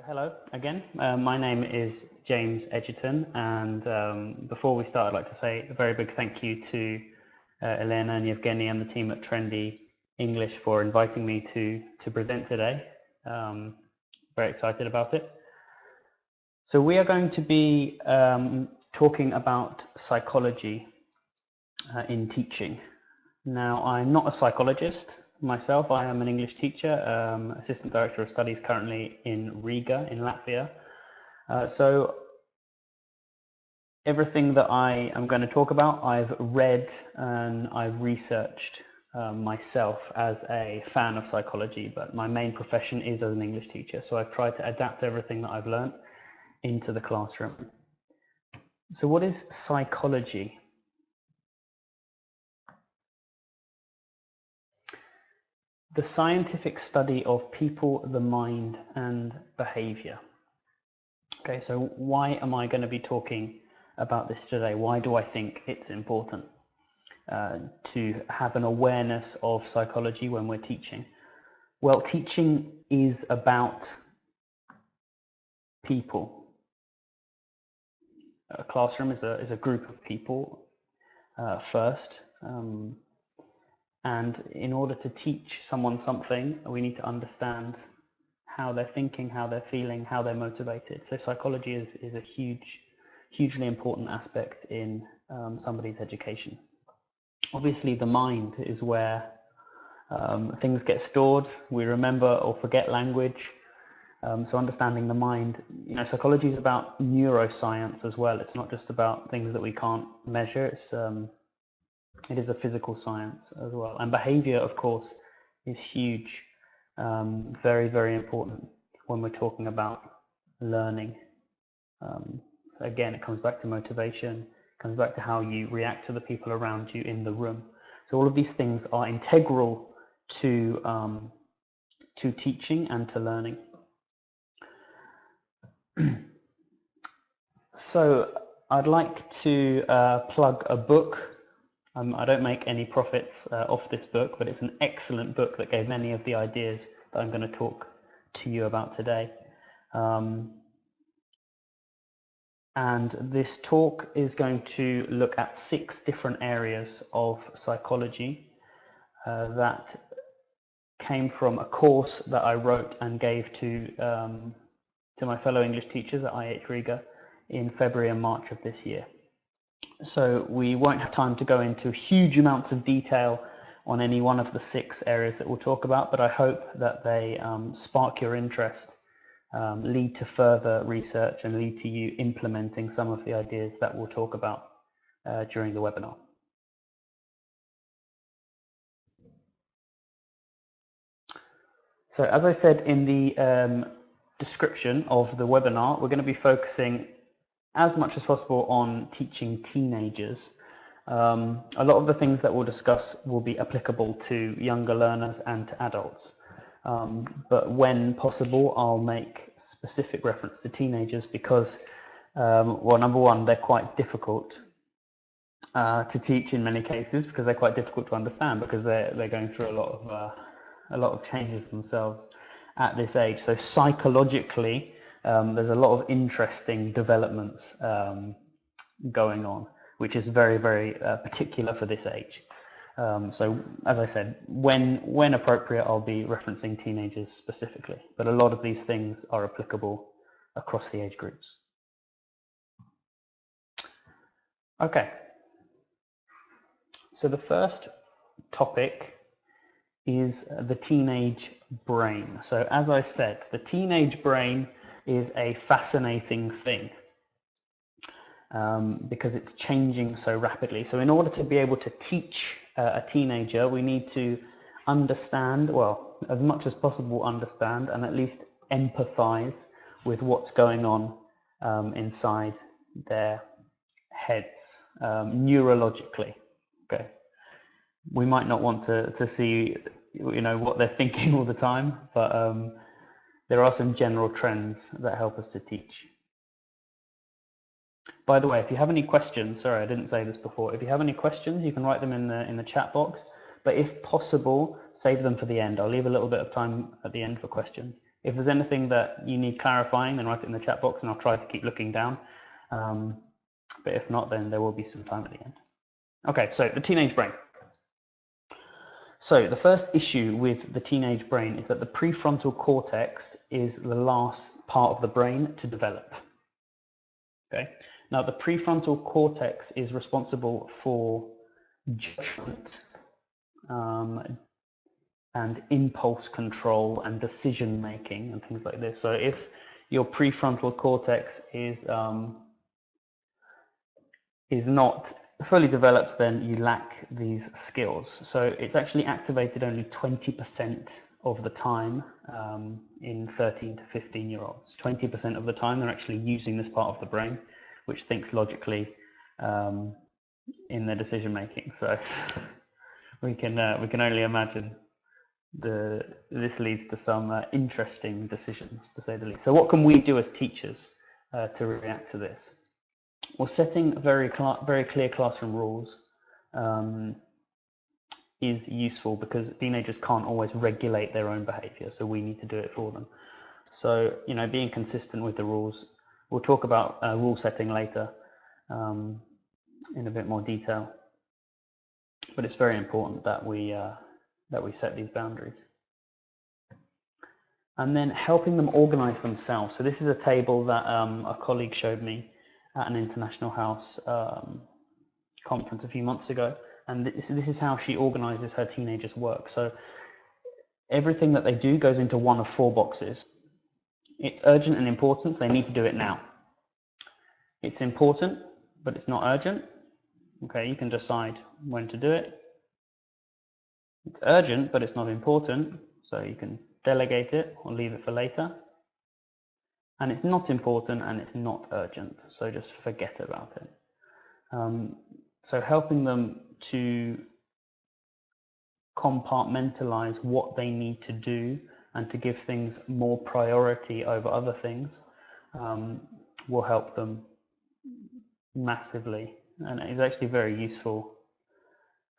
Hello again. My name is James Egerton, and before we start, I'd like to say a very big thank you to Elena and Yevgeny and the team at Trendy English for inviting me to present today. Very excited about it. So we are going to be talking about psychology in teaching. Now, I'm not a psychologist myself. I am an English teacher, assistant director of studies currently in Riga in Latvia. So everything that I am going to talk about, I've read and I've researched myself as a fan of psychology, but my main profession is as an English teacher. So I've tried to adapt everything that I've learned into the classroom. So what is psychology? The scientific study of people, the mind, and behaviour. Okay, so why am I going to be talking about this today? Why do I think it's important to have an awareness of psychology when we're teaching? Well, teaching is about people. A classroom is a group of people first. And in order to teach someone something, we need to understand how they're thinking, how they're feeling, how they're motivated. So psychology is a hugely important aspect in somebody's education. Obviously, the mind is where things get stored. We remember or forget language. So understanding the mind, psychology is about neuroscience as well. It's not just about things that we can't measure. It is a physical science as well. And behaviour, of course, is huge, very, very important when we're talking about learning. Again, it comes back to motivation, it comes back to how you react to the people around you in the room. So all of these things are integral to teaching and to learning. So I'd like to plug a book. I don't make any profits off this book, but it's an excellent book that gave many of the ideas that I'm going to talk to you about today. And this talk is going to look at 6 different areas of psychology that came from a course that I wrote and gave to my fellow English teachers at IH Riga in February and March of this year. So we won't have time to go into huge amounts of detail on any one of the 6 areas that we'll talk about, but I hope that they spark your interest, lead to further research, and lead to you implementing some of the ideas that we'll talk about during the webinar. So as I said in the description of the webinar, we're going to be focusing as much as possible on teaching teenagers. A lot of the things that we'll discuss will be applicable to younger learners and to adults. But when possible, I'll make specific reference to teenagers because, well, number one, they're quite difficult to teach in many cases because they're quite difficult to understand because they're going through a lot of changes themselves at this age. So psychologically, there's a lot of interesting developments going on, which is very, very particular for this age. So, as I said, when appropriate, I'll be referencing teenagers specifically, but a lot of these things are applicable across the age groups. Okay, so the first topic is the teenage brain. So, as I said, the teenage brain is a fascinating thing because it's changing so rapidly. So in order to be able to teach a teenager, we need to understand, well, as much as possible understand and at least empathize with what's going on inside their heads neurologically. Okay, we might not want to see what they're thinking all the time, but there are some general trends that help us to teach. By the way, if you have any questions, sorry, I didn't say this before. If you have any questions, you can write them in the chat box. But if possible, save them for the end. I'll leave a little bit of time at the end for questions. If there's anything that you need clarifying, then write it in the chat box and I'll try to keep looking down. But if not, then there will be some time at the end. Okay, so the teenage brain. So the first issue with the teenage brain is that the prefrontal cortex is the last part of the brain to develop. Okay. Now the prefrontal cortex is responsible for judgment and impulse control and decision making and things like this. So if your prefrontal cortex is not fully developed, then you lack these skills. So it's actually activated only 20% of the time in 13 to 15-year-olds. 20% of the time they're actually using this part of the brain, which thinks logically in their decision making. So we can only imagine this leads to some interesting decisions, to say the least. So what can we do as teachers to react to this? Well, setting very clear classroom rules is useful because teenagers can't always regulate their own behaviour, so we need to do it for them. So, being consistent with the rules. We'll talk about rule setting later in a bit more detail, but it's very important that we set these boundaries. And then helping them organise themselves. So this is a table that a colleague showed me at an International House conference a few months ago, and this is how she organises her teenagers' work. So everything that they do goes into one of 4 boxes. It's urgent and important, so they need to do it now. It's important, but it's not urgent. Okay, you can decide when to do it. It's urgent, but it's not important, so you can delegate it or leave it for later. And it's not important and it's not urgent, so just forget about it. So helping them to compartmentalize what they need to do and to give things more priority over other things will help them massively, and it's actually very useful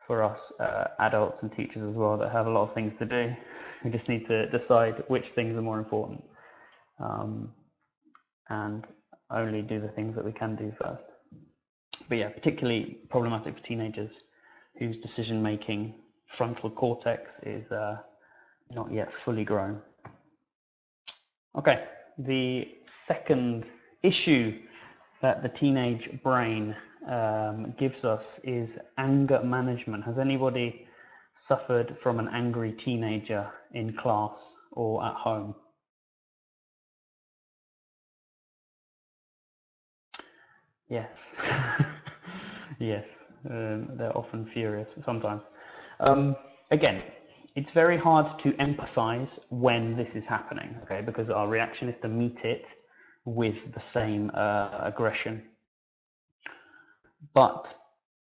for us adults and teachers as well that have a lot of things to do. We just need to decide which things are more important and only do the things that we can do first. But yeah, particularly problematic for teenagers whose decision-making frontal cortex is not yet fully grown. Okay, the second issue that the teenage brain gives us is anger management. Has anybody suffered from an angry teenager in class or at home? Yes. Yes, they're often furious sometimes. Again, it's very hard to empathize when this is happening, okay, because our reaction is to meet it with the same aggression. But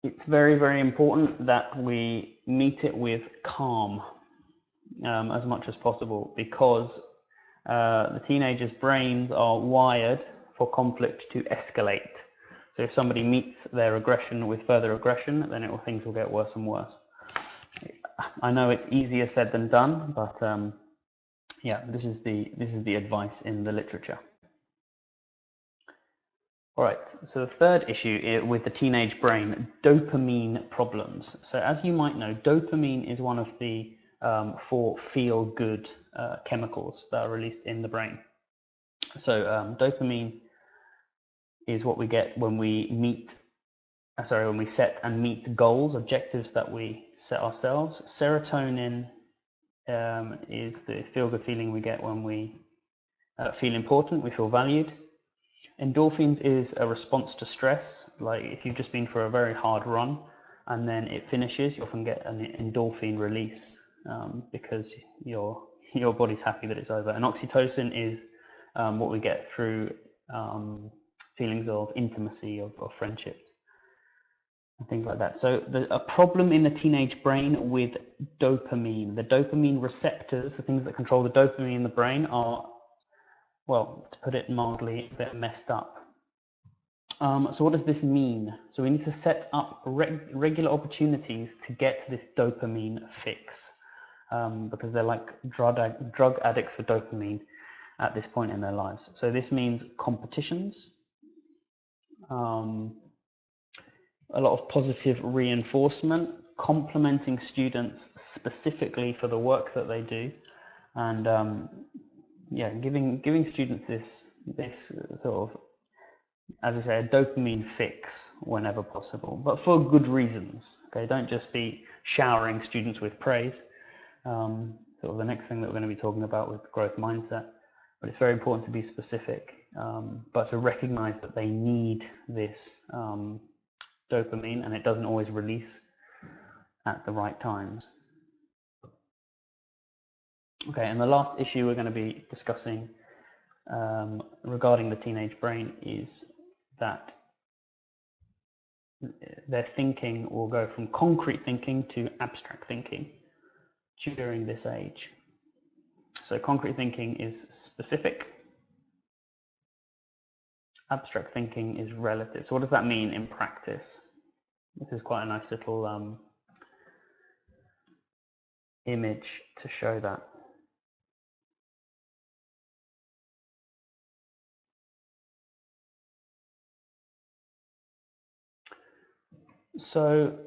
it's very, very important that we meet it with calm as much as possible, because the teenagers' brains are wired for conflict to escalate. So if somebody meets their aggression with further aggression, then things will get worse and worse. I know it's easier said than done, but yeah, this is the advice in the literature. All right, so the third issue with the teenage brain, dopamine problems. So as you might know, dopamine is one of the 4 feel-good chemicals that are released in the brain. So dopamine is what we get when we set and meet goals, objectives that we set ourselves. Serotonin is the feel-good feeling we get when we feel important, we feel valued. Endorphins is a response to stress. Like if you've just been for a very hard run and then it finishes, you often get an endorphin release because your body's happy that it's over. And oxytocin is what we get through feelings of intimacy, of friendship, and things like that. So a problem in the teenage brain with dopamine. The dopamine receptors, the things that control the dopamine in the brain, are, well, to put it mildly, a bit messed up. So what does this mean? So we need to set up regular opportunities to get this dopamine fix, because they're like drug addicts for dopamine. at this point in their lives. So this means competitions, a lot of positive reinforcement, complimenting students specifically for the work that they do, and yeah, giving students this sort of, as I say, a dopamine fix whenever possible, but for good reasons. Okay, don't just be showering students with praise. Sort of the next thing that we're going to be talking about with growth mindset, but it's very important to be specific, but to recognize that they need this dopamine, and it doesn't always release at the right times. Okay, and the last issue we're going to be discussing regarding the teenage brain is that their thinking will go from concrete thinking to abstract thinking during this age. So concrete thinking is specific, abstract thinking is relative. So what does that mean in practice? This is quite a nice little image to show that. So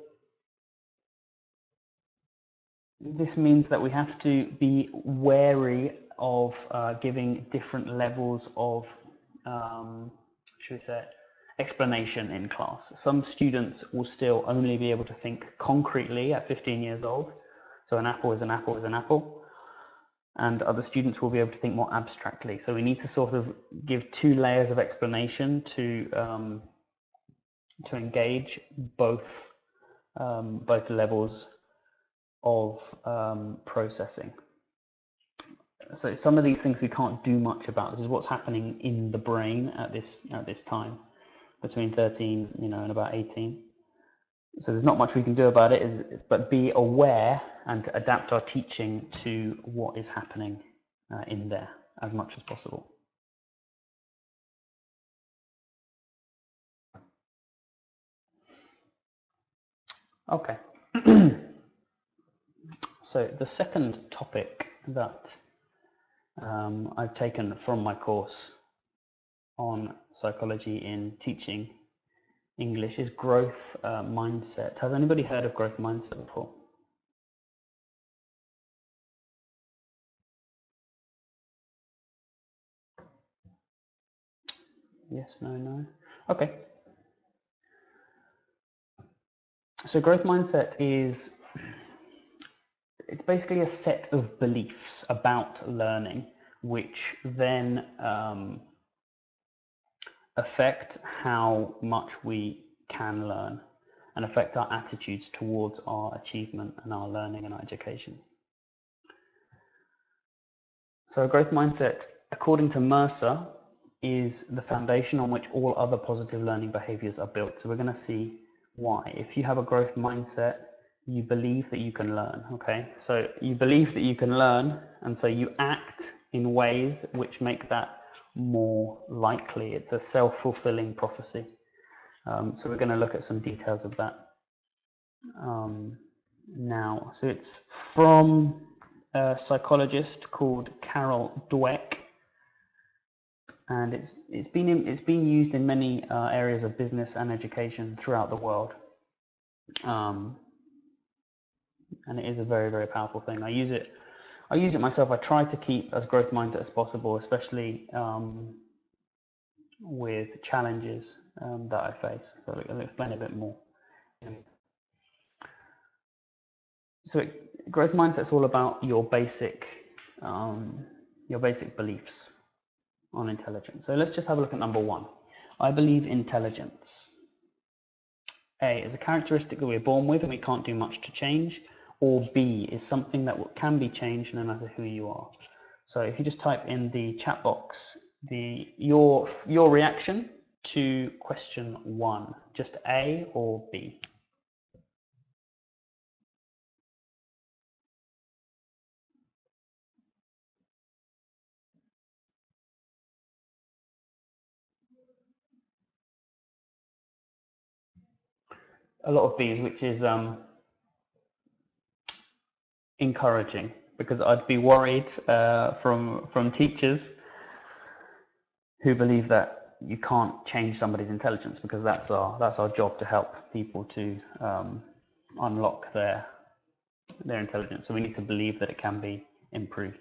this means that we have to be wary of giving different levels of, should we say, explanation in class. Some students will still only be able to think concretely at 15 years old. So an apple is an apple is an apple. And other students will be able to think more abstractly. So we need to sort of give two layers of explanation to engage both levels of processing. So some of these things we can't do much about. This is what's happening in the brain at this time, between 13, and about 18. So there's not much we can do about it, but be aware and adapt our teaching to what is happening in there as much as possible. Okay. So the second topic that I've taken from my course on psychology in teaching English is growth mindset. Has anybody heard of growth mindset before? Yes, no. Okay. So growth mindset it's basically a set of beliefs about learning, which then affect how much we can learn and affect our attitudes towards our achievement and our learning and our education. So a growth mindset, according to Mercer, is the foundation on which all other positive learning behaviors are built. So we're going to see why. If you have a growth mindset, you believe that you can learn, okay? So you believe that you can learn, and so you act in ways which make that more likely. It's a self-fulfilling prophecy. So we're going to look at some details of that now. So it's from a psychologist called Carol Dweck, and it's been used in many areas of business and education throughout the world. And it is a very, very powerful thing. I use it myself. I try to keep as growth mindset as possible, especially with challenges that I face. So I'll explain a bit more. So growth mindset is all about your basic beliefs on intelligence. So let's just have a look at number one. I believe intelligence, A, is a characteristic that we're born with and we can't do much to change, or B, is something that can be changed no matter who you are. So if you just type in the chat box your reaction to question one, just A or B. A lot of B's, which is encouraging, because I'd be worried from teachers who believe that you can't change somebody's intelligence, because that's our job, to help people to unlock their intelligence. So we need to believe that it can be improved.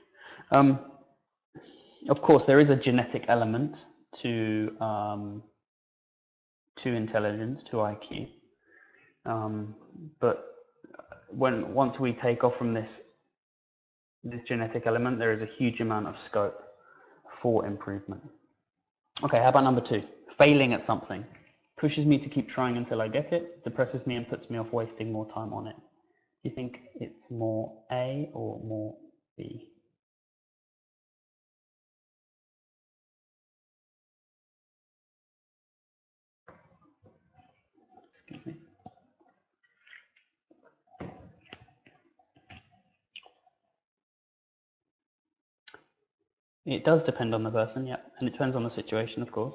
Of course, there is a genetic element to intelligence, to IQ, but once we take off from this genetic element, there is a huge amount of scope for improvement. Okay, how about number 2? Failing at something pushes me to keep trying until I get it, depresses me and puts me off wasting more time on it. Do you think it's more A or more B? Excuse me. It does depend on the person, yeah, and it depends on the situation, of course.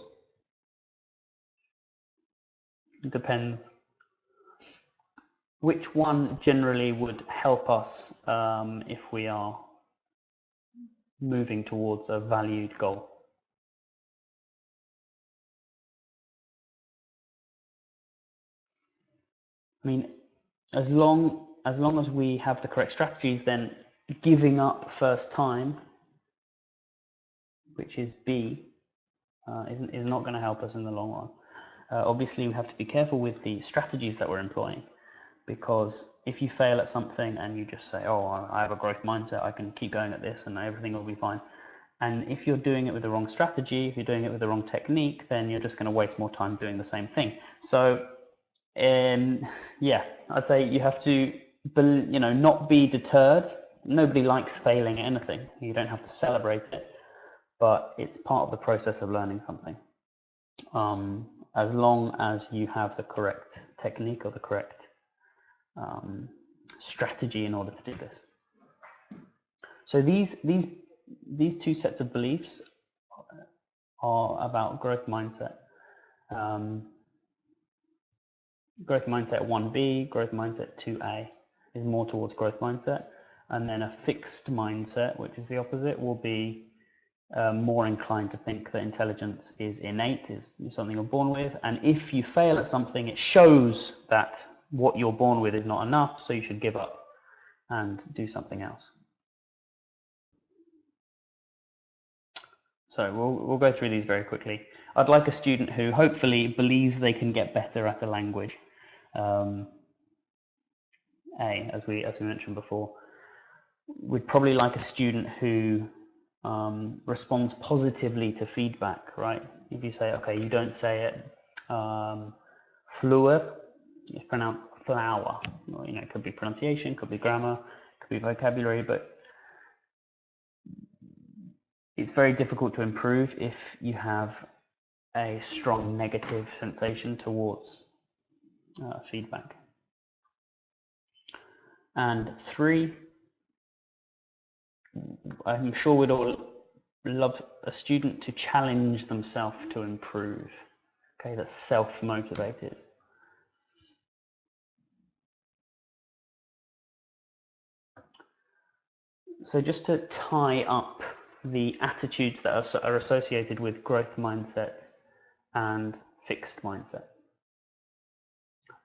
It depends. Which one generally would help us if we are moving towards a valued goal? I mean, as long as we have the correct strategies, then giving up first time, which is B, is not going to help us in the long run. Obviously, we have to be careful with the strategies that we're employing, because if you fail at something and you just say, oh, I have a growth mindset, I can keep going at this and everything will be fine. And if you're doing it with the wrong strategy, if you're doing it with the wrong technique, then you're just going to waste more time doing the same thing. So, yeah, I'd say you have to, not be deterred. Nobody likes failing at anything. You don't have to celebrate it, but it's part of the process of learning something. As long as you have the correct technique or the correct strategy in order to do this. So these 2 sets of beliefs are about growth mindset. Growth mindset 1B, growth mindset 2A is more towards growth mindset, and then a fixed mindset, which is the opposite, will be more inclined to think that intelligence is innate, is something you're born with, and if you fail at something, it shows that what you're born with is not enough, so you should give up and do something else. So we'll go through these very quickly. I'd like a student who hopefully believes they can get better at a language. A, as we mentioned before. We'd probably like a student who responds positively to feedback, right? If you say, okay, you don't say it fluor, it's pronounced flower. Or, it could be pronunciation, could be grammar, could be vocabulary, but it's very difficult to improve if you have a strong negative sensation towards feedback. And 3, I'm sure we'd all love a student to challenge themselves to improve. Okay, that's self-motivated. So just to tie up the attitudes that are associated with growth mindset and fixed mindset.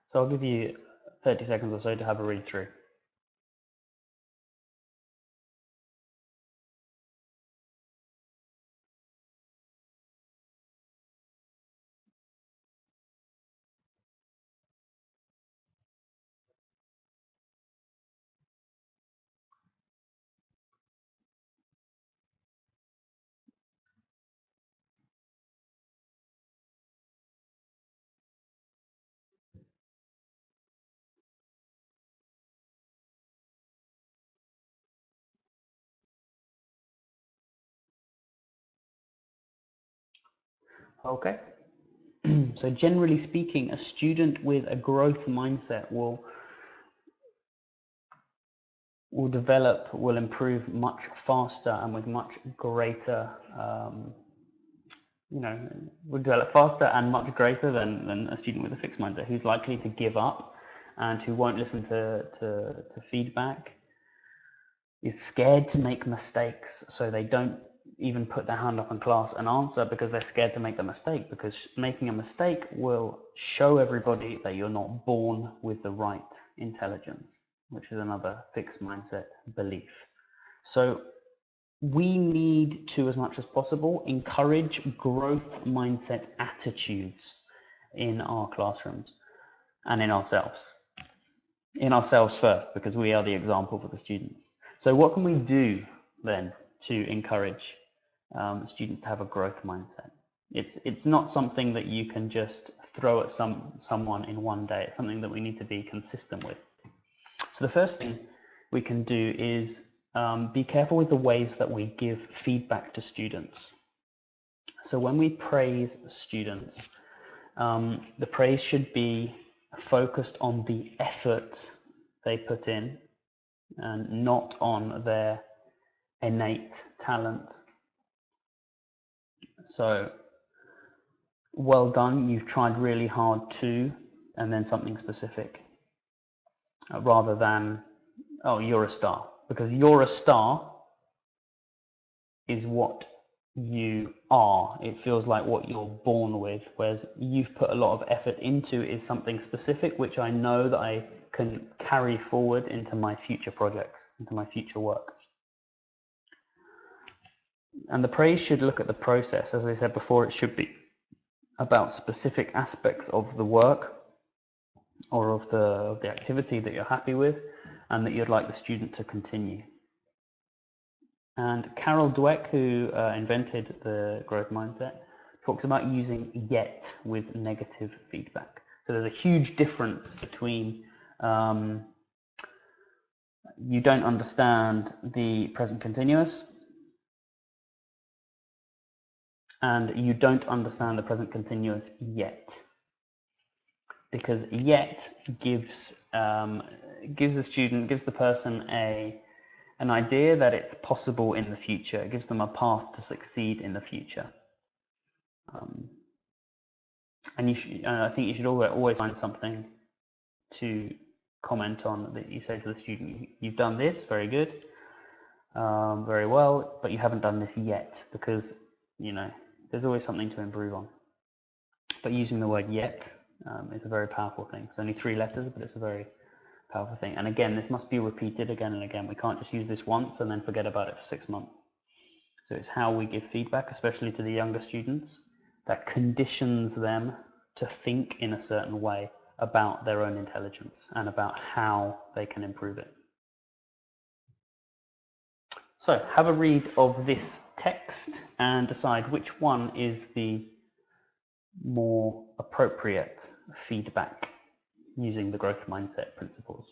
So I'll give you 30 seconds or so to have a read through. Okay. So generally speaking, a student with a growth mindset will improve much faster and with much greater, will develop faster and much greater than a student with a fixed mindset, who's likely to give up and who won't listen to feedback, is scared to make mistakes, so they don't even put their hand up in class and answer because they're scared to make the mistake, because making a mistake will show everybody that you're not born with the right intelligence, which is another fixed mindset belief. So we need to, as much as possible, encourage growth mindset attitudes in our classrooms and in ourselves. In ourselves first, because we are the example for the students. So what can we do then to encourage students to have a growth mindset? It's not something that you can just throw at someone in one day. It's something that we need to be consistent with. So the first thing we can do is be careful with the ways that we give feedback to students. So when we praise students, the praise should be focused on the effort they put in and not on their innate talent. So, well done, you've tried really hard to, and then something specific, rather than, oh, you're a star. Because you're a star is what you are. It feels like what you're born with, whereas you've put a lot of effort into is something specific, which I know that I can carry forward into my future projects, into my future work. And the praise should look at the process. As I said before, it should be about specific aspects of the work or of the activity that you're happy with and that you'd like the student to continue. And Carol Dweck, who invented the growth mindset, talks about using yet with negative feedback. So there's a huge difference between you don't understand the present continuous and you don't understand the present continuous yet. Because yet gives the student, gives the person an idea that it's possible in the future. It gives them a path to succeed in the future. And I think you should always find something to comment on that you say to the student, you've done this, very good, very well, but you haven't done this yet, because there's always something to improve on. But using the word yet is a very powerful thing. It's only 3 letters, but it's a very powerful thing. And again, this must be repeated again and again. We can't just use this once and then forget about it for 6 months. So it's how we give feedback, especially to the younger students, that conditions them to think in a certain way about their own intelligence and about how they can improve it. So have a read of this text and decide which one is the more appropriate feedback using the growth mindset principles.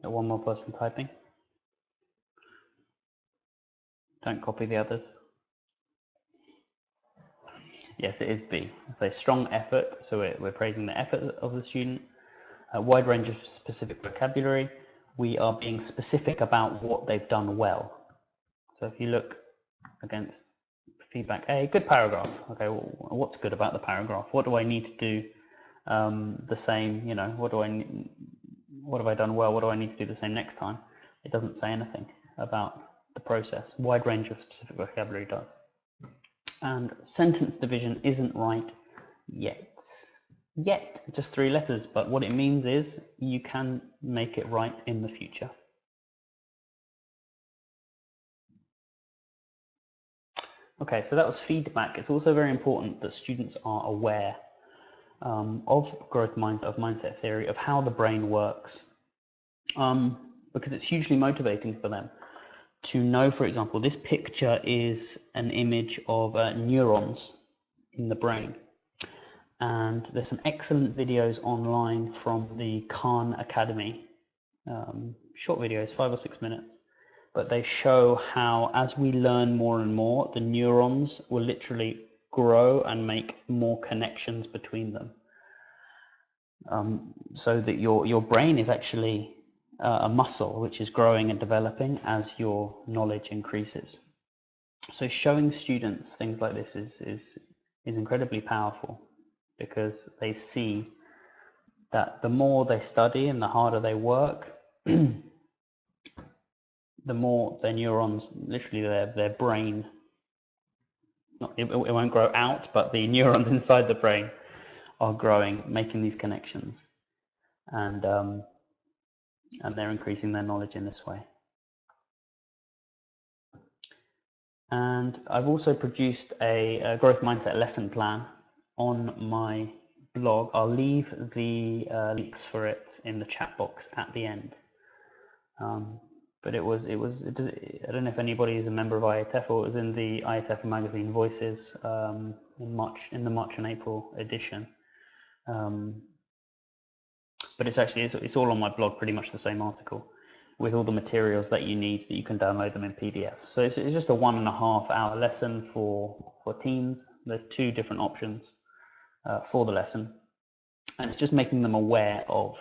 One more person typing. Don't copy the others. Yes, it is B. It's a strong effort, so we're praising the effort of the student. A wide range of specific vocabulary. We are being specific about what they've done well. So if you look against feedback A, good paragraph. Okay, well, what's good about the paragraph? What do I need to do the same? What have I done well? What do I need to do the same next time? It doesn't say anything about the process. Wide range of specific vocabulary does. And sentence division isn't right yet. Yet, just 3 letters, but what it means is you can make it right in the future. Okay, so that was feedback. It's also very important that students are aware of growth mindset, of mindset theory, of how the brain works, because it's hugely motivating for them to know. For example, this picture is an image of neurons in the brain, and there's some excellent videos online from the Khan Academy, short videos, 5 or 6 minutes, but they show how as we learn more and more, the neurons will literally grow and make more connections between them, so that your brain is actually a muscle which is growing and developing as your knowledge increases. So showing students things like this is incredibly powerful, because they see that the more they study and the harder they work, the more their neurons, literally their brain, it won't grow out, but the neurons inside the brain are growing, making these connections, and they're increasing their knowledge in this way. And I've also produced a growth mindset lesson plan on my blog. I'll leave the links for it in the chat box at the end. But I don't know if anybody is a member of IATF, or it was in the IATF magazine Voices in the March and April edition. But it's all on my blog, pretty much the same article, with all the materials that you need, that you can download them in PDFs. So it's just a 1.5 hour lesson for teens. There's 2 different options for the lesson, and it's just making them aware of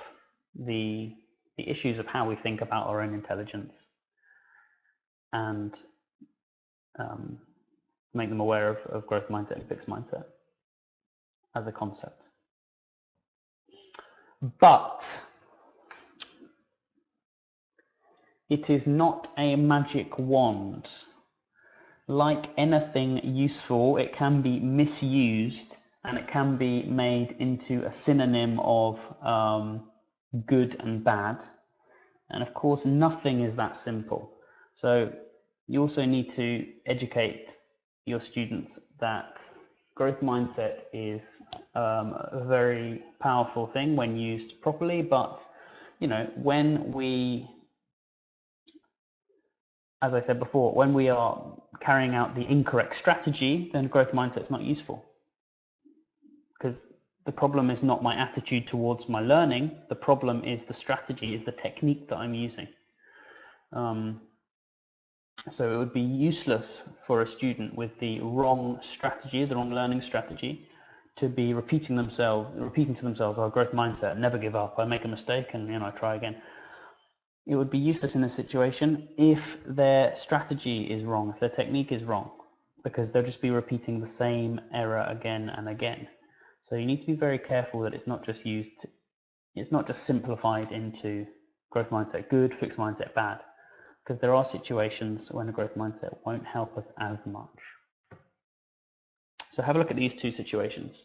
the issues of how we think about our own intelligence, and make them aware of growth mindset and fixed mindset as a concept. But it is not a magic wand. Like anything useful, it can be misused, and it can be made into a synonym of good and bad. And of course, nothing is that simple. So you also need to educate your students that growth mindset is a very powerful thing when used properly. But when we, as I said before, when we are carrying out the incorrect strategy, then growth mindset is not useful, because the problem is not my attitude towards my learning. The problem is the strategy, is the technique that I'm using. So it would be useless for a student with the wrong strategy, the wrong learning strategy, to be repeating to themselves, "Oh, growth mindset, never give up. I make a mistake and I try again." It would be useless in this situation if their strategy is wrong, if their technique is wrong, because they'll just be repeating the same error again and again. So you need to be very careful that it's not just simplified into growth mindset good, fixed mindset bad, because there are situations when a growth mindset won't help us as much. So have a look at these 2 situations.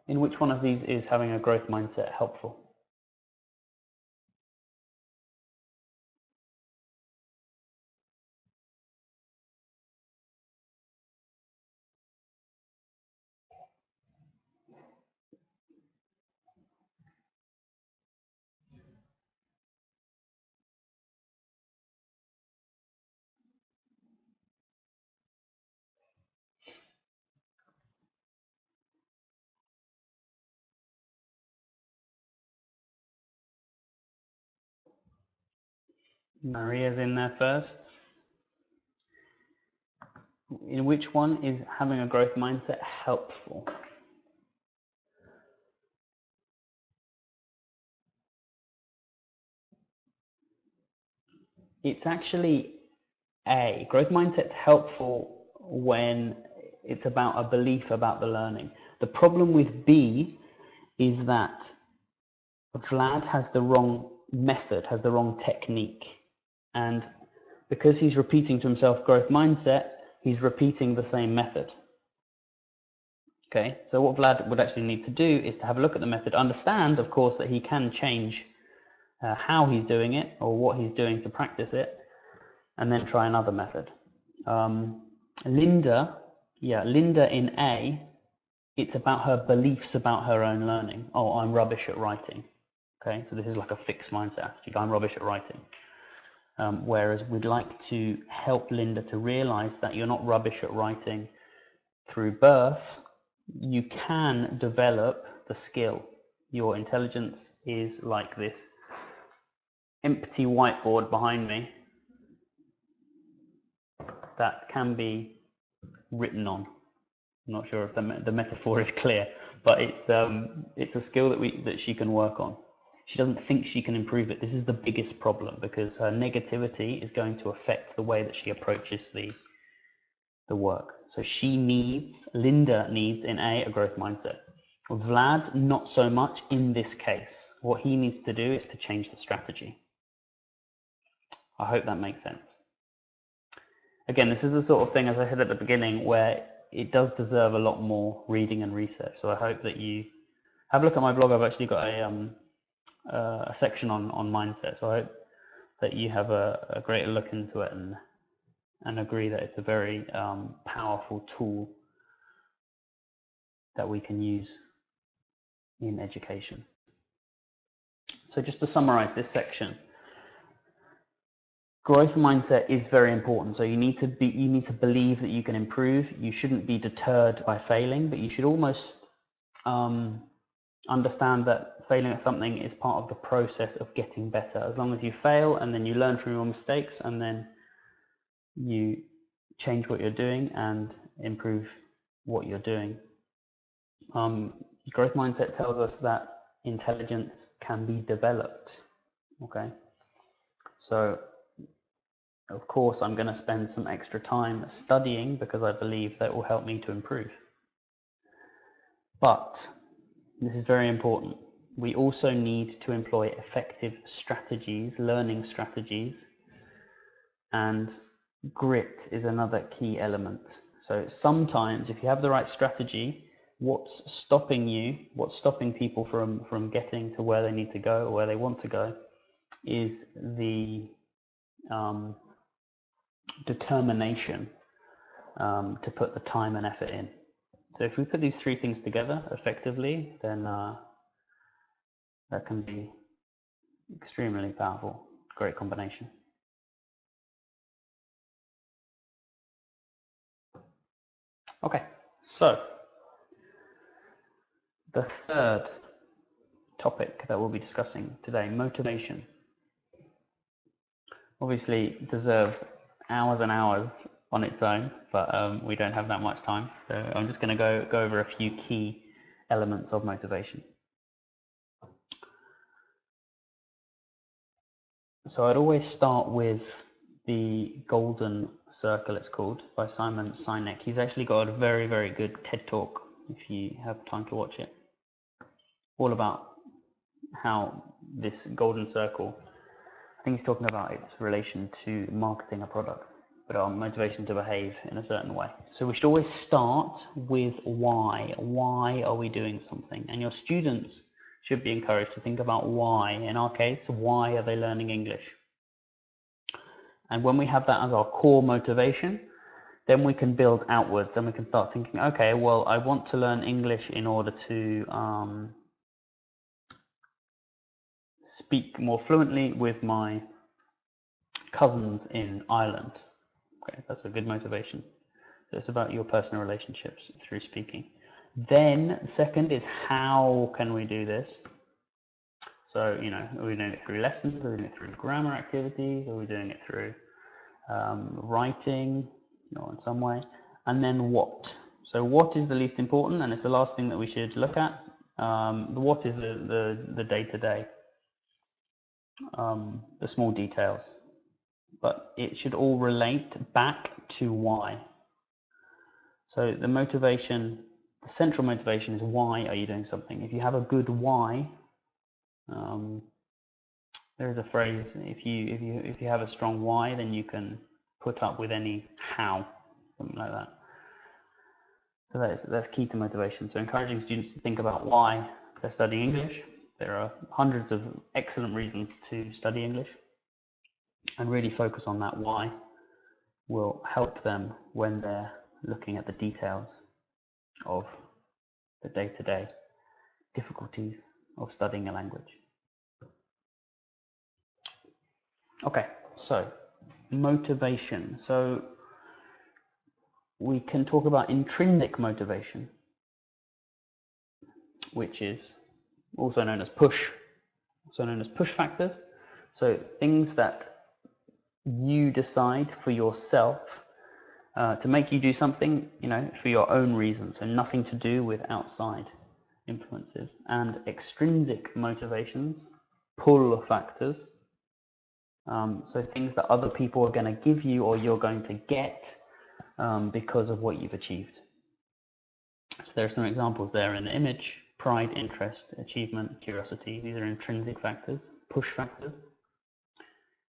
In which one of these is having a growth mindset helpful? Maria's in there first. In which one is having a growth mindset helpful? It's actually A. Growth mindset's helpful when it's about a belief about the learning. The problem with B is that Vlad has the wrong method, has the wrong technique. And because he's repeating to himself growth mindset, he's repeating the same method. Okay, so what Vlad would actually need to do is to have a look at the method, understand, of course, that he can change how he's doing it or what he's doing to practice it, and then try another method. Linda in A it's about her beliefs about her own learning. Oh, I'm rubbish at writing. Okay, so this is like a fixed mindset attitude. I'm rubbish at writing. Whereas we'd like to help Linda to realize that you're not rubbish at writing through birth. You can develop the skill. Your intelligence is like this empty whiteboard behind me that can be written on. I'm not sure if the metaphor is clear, but it's a skill that she can work on. She doesn't think she can improve it. This is the biggest problem, because her negativity is going to affect the way that she approaches the work. So Linda needs in a growth mindset. Vlad, not so much in this case. What he needs to do is to change the strategy. I hope that makes sense. Again, this is the sort of thing, as I said at the beginning, where it does deserve a lot more reading and research. So I hope that you have a look at my blog. I've actually got a section on mindset. So I hope that you have a greater look into it and agree that it's a very powerful tool that we can use in education. So just to summarize this section, growth mindset is very important. So you need to believe that you can improve. You shouldn't be deterred by failing, but you should almost understand that failing at something is part of the process of getting better. As long as you fail and then you learn from your mistakes and then you change what you're doing and improve what you're doing. Growth mindset tells us that intelligence can be developed. Okay, so of course I'm going to spend some extra time studying because I believe that will help me to improve. But this is very important. We also need to employ effective strategies, learning strategies, and grit is another key element. So sometimes if you have the right strategy, what's stopping people from getting to where they need to go or where they want to go is the determination to put the time and effort in. So if we put these three things together effectively, then that can be extremely powerful. Great combination. Okay, so the third topic that we'll be discussing today, motivation. Obviously deserves hours and hours on its own, but we don't have that much time. So I'm just going to go over a few key elements of motivation. So I'd always start with the Golden Circle, it's called, by Simon Sinek. He's actually got a very, very good TED Talk, if you have time to watch it, all about how this Golden Circle, I think he's talking about its relation to marketing a product, but our motivation to behave in a certain way. So we should always start with why. Why are we doing something? And your students should be encouraged to think about why. In our case, why are they learning English? And when we have that as our core motivation, then we can build outwards and we can start thinking, okay, well, I want to learn English in order to speak more fluently with my cousins in Ireland. Okay, that's a good motivation. So it's about your personal relationships through speaking. Then second is, how can we do this? So, are we doing it through lessons? Are we doing it through grammar activities? Are we doing it through writing, in some way? And then what? So what is the least important, and it's the last thing that we should look at. What is the day-to-day, the small details, but it should all relate back to why. So the motivation, the central motivation is, why are you doing something? If you have a good why, there is a phrase, if you have a strong why, then you can put up with any how, something like that. So that's key to motivation. So encouraging students to think about why they're studying English. There are hundreds of excellent reasons to study English, and really focus on that why will help them when they're looking at the details of the day-to-day difficulties of studying a language. Okay, so motivation. So we can talk about intrinsic motivation, which is also known as push factors. So things that you decide for yourself to make you do something, for your own reasons, and nothing to do with outside influences. And extrinsic motivations, pull factors. So things that other people are going to give you or you're going to get because of what you've achieved. So there are some examples there in the image: pride, interest, achievement, curiosity. These are intrinsic factors, push factors.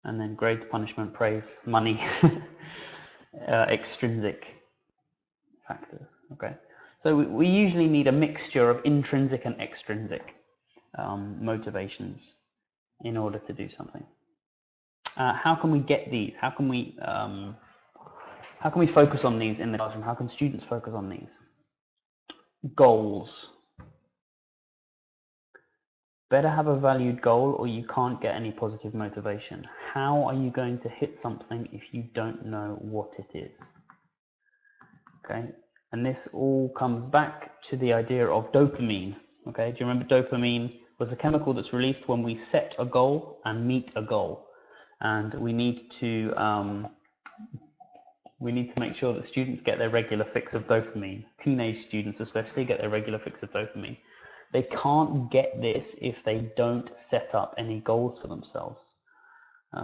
And then grades, punishment, praise, money, extrinsic factors. Okay, so we usually need a mixture of intrinsic and extrinsic motivations in order to do something. How can we get these? How can we focus on these in the classroom? How can students focus on these? Goals. Better have a valued goal or you can't get any positive motivation. How are you going to hit something if you don't know what it is? Okay, and this all comes back to the idea of dopamine. Okay, do you remember dopamine was the chemical that's released when we set a goal and meet a goal? And we need to make sure that students get their regular fix of dopamine. Teenage students especially get their regular fix of dopamine. They can't get this if they don't set up any goals for themselves.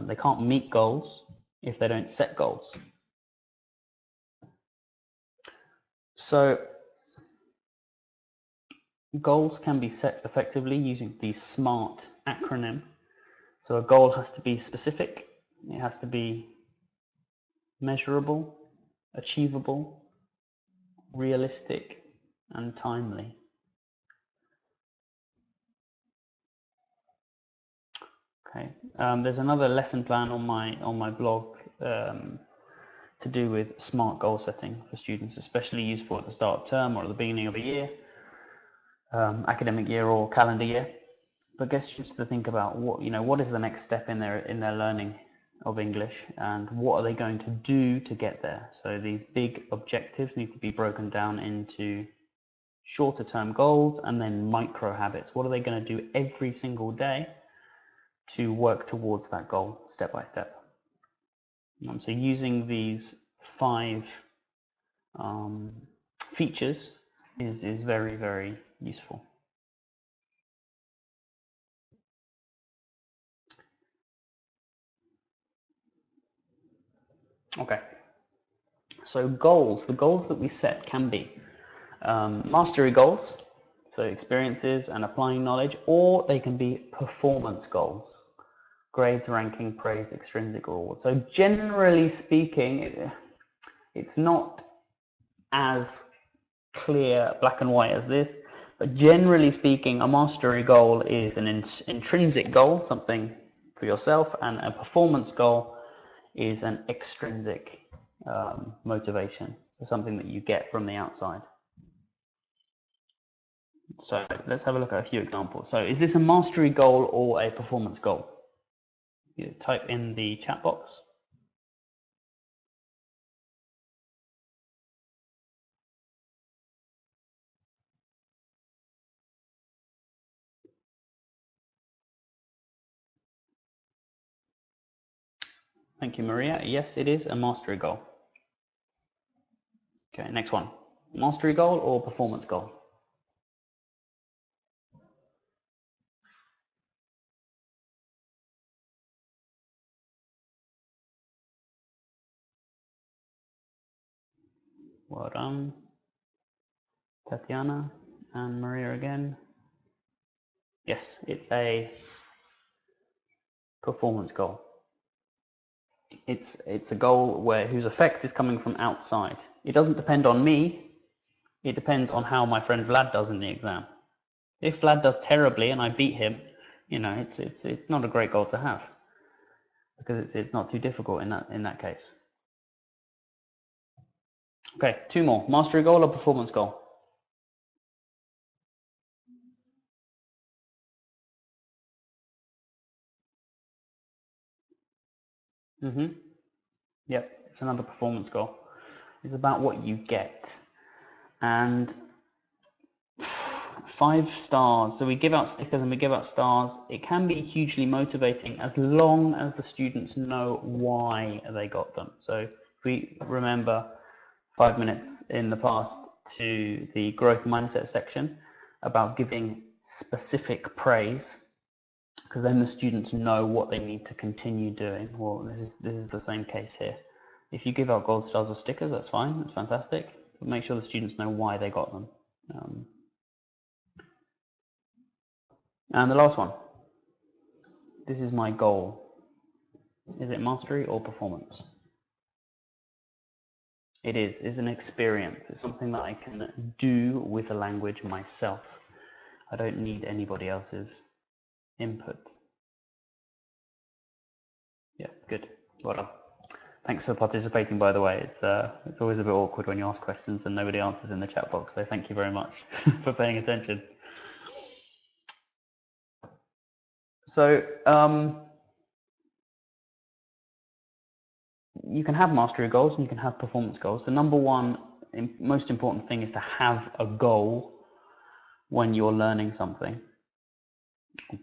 They can't meet goals if they don't set goals. So goals can be set effectively using the SMART acronym. So a goal has to be specific, it has to be measurable, achievable, realistic, and timely. Okay, there's another lesson plan on my blog to do with SMART goal setting for students, especially useful at the start of term or at the beginning of a year, academic year or calendar year. But get students to think about what is the next step in their learning of English, and what are they going to do to get there. So these big objectives need to be broken down into shorter term goals and then micro habits. What are they going to do every single day to work towards that goal step by step? So using these 5 features is very, very useful. Okay, so goals, the goals that we set can be mastery goals, so experiences and applying knowledge, or they can be performance goals, grades, ranking, praise, extrinsic reward. So generally speaking, it's not as clear, black and white as this, but generally speaking, a mastery goal is an intrinsic goal, something for yourself, and a performance goal is an extrinsic motivation, so something that you get from the outside. So let's have a look at a few examples. So is this a mastery goal or a performance goal? You type in the chat box. Thank you, Maria. Yes, it is a mastery goal. Okay, next one. Mastery goal or performance goal? Well done, Tatiana and Maria again. Yes, it's a performance goal. It's a goal whose effect is coming from outside. It doesn't depend on me. It depends on how my friend Vlad does in the exam. If Vlad does terribly and I beat him, it's not a great goal to have, because it's not too difficult in that case. Okay, 2 more. Mastery goal or performance goal? Yep, it's another performance goal. It's about what you get. And 5 stars, so we give out stickers and we give out stars. It can be hugely motivating as long as the students know why they got them. So if we remember 5 minutes in the past to the growth mindset section about giving specific praise, because then the students know what they need to continue doing. Well, this is the same case here. If you give out gold stars or stickers, that's fine, that's fantastic, but make sure the students know why they got them. And the last one, this is my goal. Is it mastery or performance? It is. It's an experience. It's something that I can do with the language myself. I don't need anybody else's input. Yeah, good. Well done. Thanks for participating, by the way. It's always a bit awkward when you ask questions and nobody answers in the chat box, so thank you very much for paying attention. So, you can have mastery goals and you can have performance goals. The number one most important thing is to have a goal when you're learning something,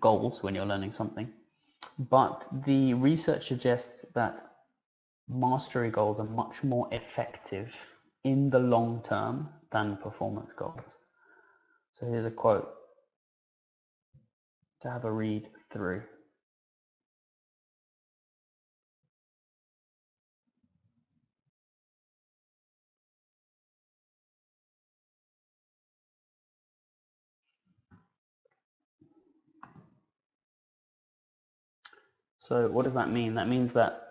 goals when you're learning something. But the research suggests that mastery goals are much more effective in the long term than performance goals. So here's a quote to have a read through. So what does that mean? That means that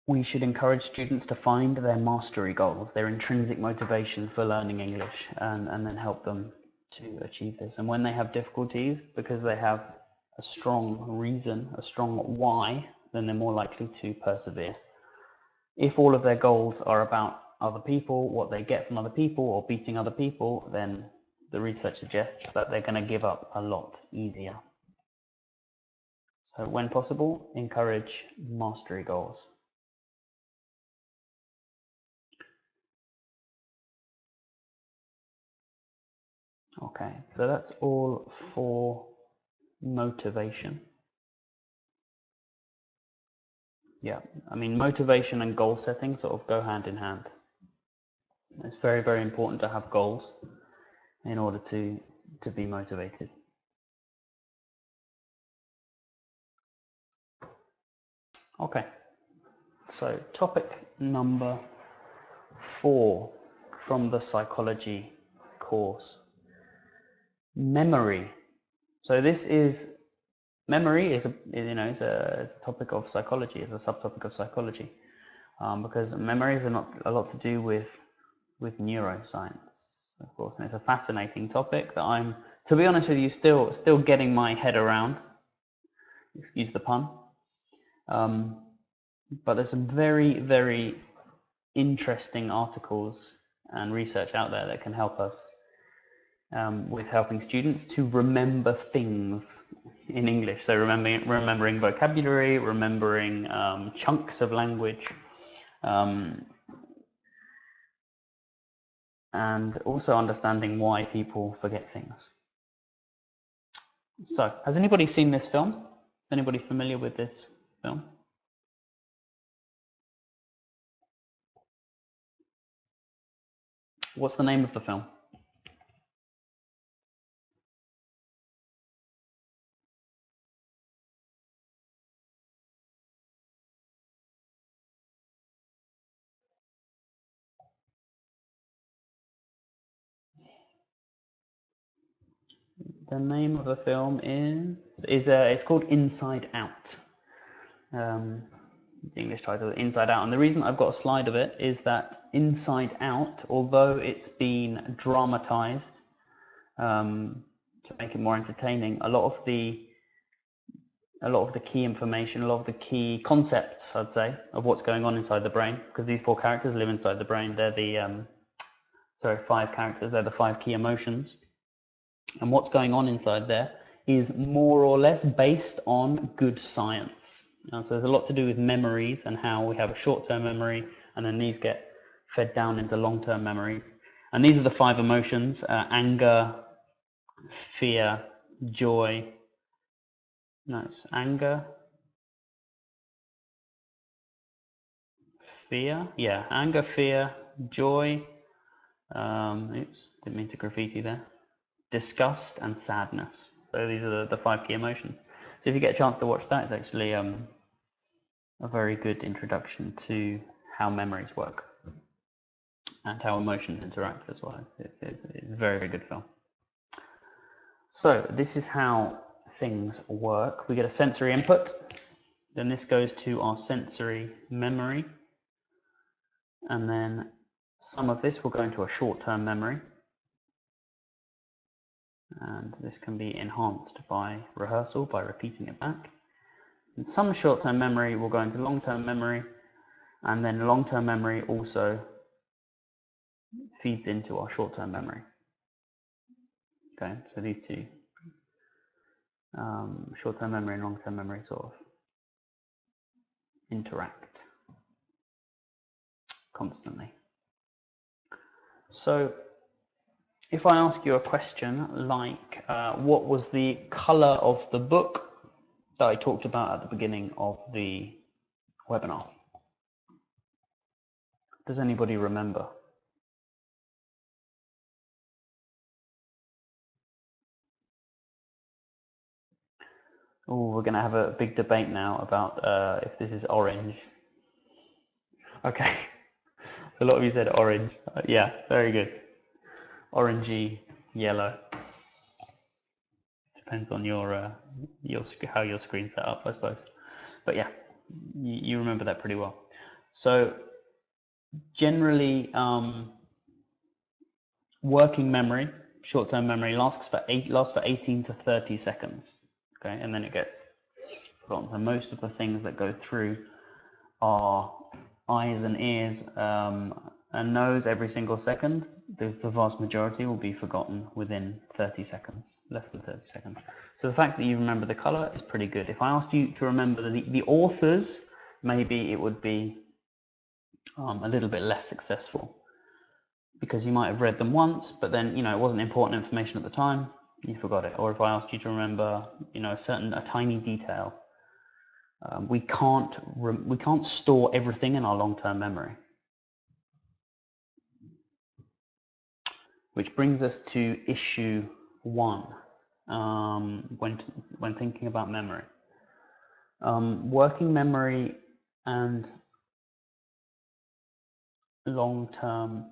we should encourage students to find their mastery goals, their intrinsic motivation for learning English, and then help them to achieve this. And when they have difficulties, because they have a strong reason, a strong why, then they're more likely to persevere. If all of their goals are about other people, what they get from other people, or beating other people, then the research suggests that they're going to give up a lot easier. So when possible, encourage mastery goals. Okay, so that's all for motivation. Yeah, I mean, motivation and goal setting sort of go hand in hand. It's very, very important to have goals in order to be motivated. Okay, so topic number 4 from the psychology course. Memory. So this is memory is it's a topic of psychology, is a subtopic of psychology, because memories are not a lot to do with neuroscience, of course, and it's a fascinating topic that I'm, to be honest with you, still getting my head around. Excuse the pun. But there's some very, very interesting articles and research out there that can help us with helping students to remember things in English. So remembering vocabulary, remembering chunks of language, and also understanding why people forget things. So, has anybody seen this film? Is anybody familiar with this film? What's the name of the film? The name of the film is it's called Inside Out. The English title, Inside Out. And the reason I've got a slide of it is that Inside Out, although it's been dramatized to make it more entertaining, a lot of the key information, a lot of the key concepts, I'd say, of what's going on inside the brain, because these 4 characters live inside the brain. They're the 5 characters. They're the 5 key emotions. And what's going on inside there is more or less based on good science. So there's a lot to do with memories and how we have a short-term memory, and then these get fed down into long-term memories. And these are the 5 emotions: anger, fear, joy. No, it's anger, fear. Yeah, anger, fear, joy. Oops, didn't mean to graffiti there. Disgust and sadness. So these are the 5 key emotions. So if you get a chance to watch that, it's actually a very good introduction to how memories work and how emotions interact as well. It's a very, very good film. So this is how things work. We get a sensory input, then this goes to our sensory memory, and then some of this will go into a short-term memory, and this can be enhanced by rehearsal, by repeating it back. And some short-term memory will go into long-term memory, and then long-term memory also feeds into our short-term memory. Okay, so these two, short-term memory and long-term memory, sort of interact constantly. So if I ask you a question like, what was the color of the book that I talked about at the beginning of the webinar? Does anybody remember? Oh, we're going to have a big debate now about if this is orange. Okay, so a lot of you said orange. Yeah, very good. Orangey, yellow. Depends on your how your screen's set up, I suppose. But yeah, you remember that pretty well. So generally, working memory, short-term memory, lasts for 18 to 30 seconds. Okay, and then it gets forgotten. So most of the things that go through our eyes and ears and nose every single second, the vast majority will be forgotten within 30 seconds, less than 30 seconds. So the fact that you remember the color is pretty good. If I asked you to remember the authors, maybe it would be a little bit less successful, because you might have read them once, but then, it wasn't important information at the time, you forgot it. Or if I asked you to remember, a tiny detail, we can't store everything in our long-term memory. Which brings us to issue 1, when thinking about memory. Working memory and long-term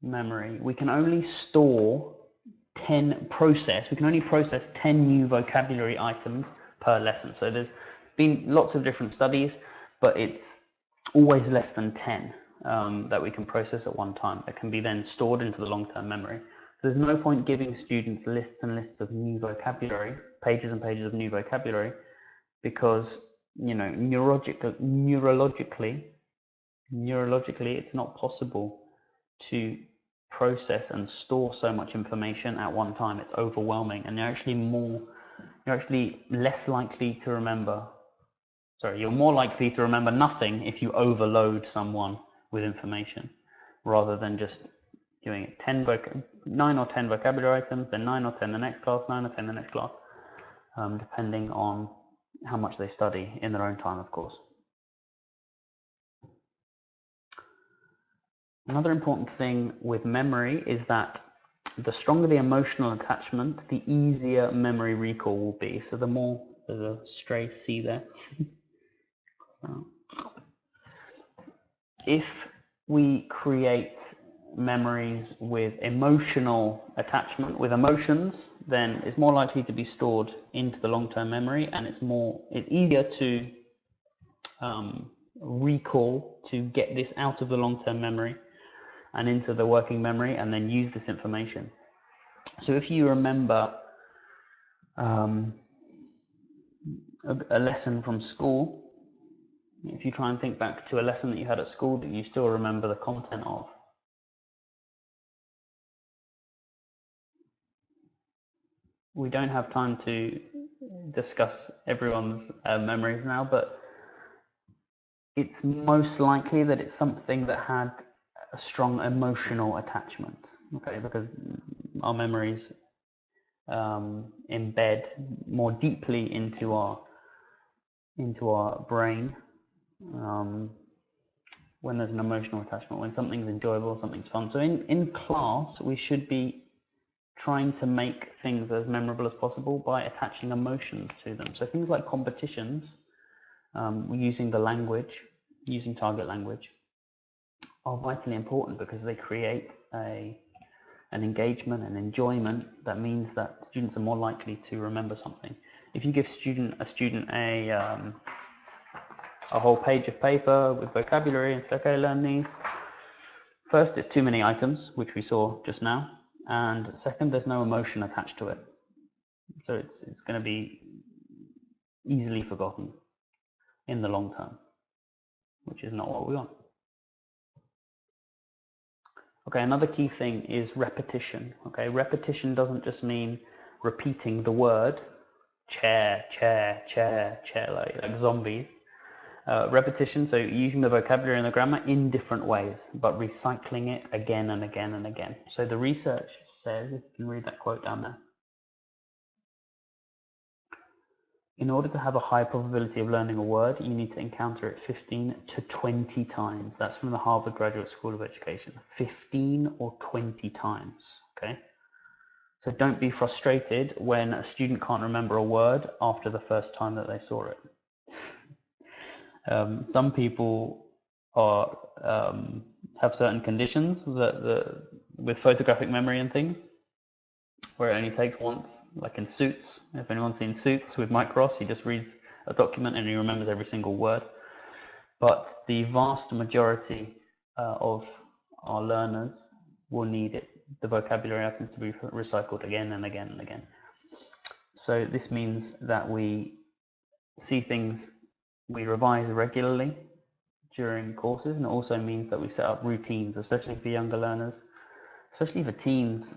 memory, we can only process 10 new vocabulary items per lesson. So there's been lots of different studies, but it's always less than 10 that we can process at one time that can be then stored into the long-term memory. So there's no point giving students lists and lists of new vocabulary, pages and pages of new vocabulary, because neurologically it's not possible to process and store so much information at one time. It's overwhelming, and you're actually less likely to remember. Sorry, you're more likely to remember nothing if you overload someone with information, rather than just doing it 9 or 10 vocabulary items, then 9 or 10 the next class, 9 or 10 the next class, depending on how much they study in their own time, of course. Another important thing with memory is that the stronger the emotional attachment, the easier memory recall will be. So the more, there's a stray C there. If we create memories with emotional attachment, with emotions, then it's more likely to be stored into the long-term memory, and it's easier to recall, to get this out of the long-term memory and into the working memory, and then use this information. So if you remember a lesson from school, if you try and think back to a lesson that you had at school that you still remember the content of, we don't have time to discuss everyone's memories now, but it's most likely that it's something that had a strong emotional attachment, okay, because our memories embed more deeply into our brain when there's an emotional attachment, when something's enjoyable, something's fun. So in class, we should be trying to make things as memorable as possible by attaching emotions to them. So things like competitions, using the language, using target language, are vitally important because they create an engagement, an enjoyment that means that students are more likely to remember something. If you give a student a whole page of paper with vocabulary and say, okay, learn these. First, it's too many items, which we saw just now, and second, there's no emotion attached to it. So it's going to be easily forgotten in the long term, which is not what we want. Okay, another key thing is repetition. Okay, repetition doesn't just mean repeating the word chair, chair, chair, chair, like zombies. Repetition, so using the vocabulary and the grammar in different ways, but recycling it again and again and again. So the research says, if you can read that quote down there, in order to have a high probability of learning a word, you need to encounter it 15 to 20 times. That's from the Harvard Graduate School of Education. 15 or 20 times, okay? So don't be frustrated when a student can't remember a word after the first time that they saw it. Some people are have certain conditions with photographic memory and things, where it only takes once, like in Suits. If anyone's seen Suits with Mike Ross, he just reads a document and he remembers every single word. But the vast majority of our learners will need it. The vocabulary happens to be recycled again and again and again. So this means that we see things, we revise regularly during courses, and it also means that we set up routines, especially for younger learners, especially for teens.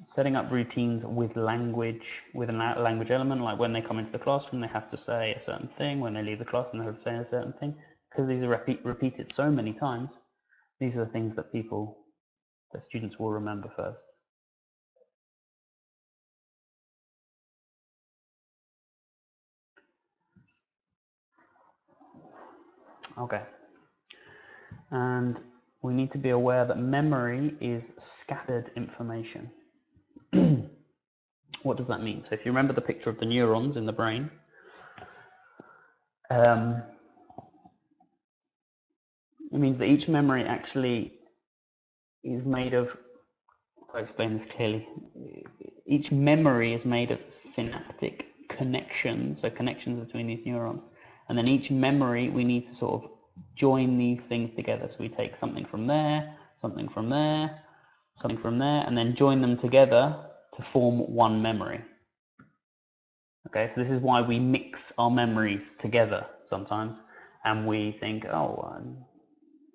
Setting up routines with language, with a language element, like when they come into the classroom, they have to say a certain thing. When they leave the classroom, they have to say a certain thing. Because these are repeated so many times, these are the things that students will remember first. Okay. And we need to be aware that memory is scattered information. What does that mean? So if you remember the picture of the neurons in the brain, it means that each memory actually is made of, if I explain this clearly, each memory is made of synaptic connections, so connections between these neurons, and then each memory we need to sort of join these things together. So we take something from there, something from there, something from there, and then join them together to form one memory. Okay, so this is why we mix our memories together sometimes, and we think, oh,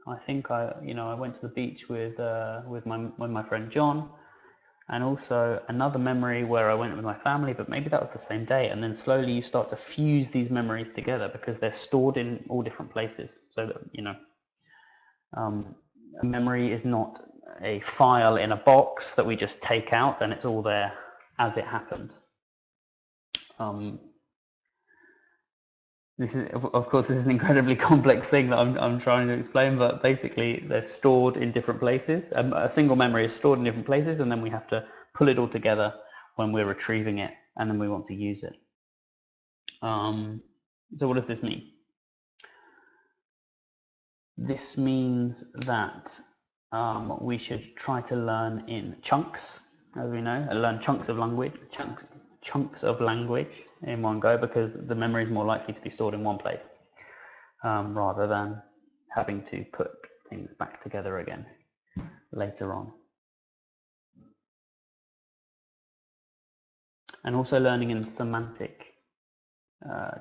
I think I went to the beach with my friend John, and also another memory where I went with my family, but maybe that was the same day. And then slowly you start to fuse these memories together because they're stored in all different places. So that a memory is not a file in a box that we just take out and it's all there as it happened. This is, of course, this is an incredibly complex thing that I'm trying to explain, but basically they're stored in different places. A single memory is stored in different places, and then we have to pull it all together when we're retrieving it, and then we want to use it. So what does this mean? This means that we should try to learn in chunks, as we know, learn chunks of language in one go, because the memory is more likely to be stored in one place rather than having to put things back together again later on. And also learning in semantic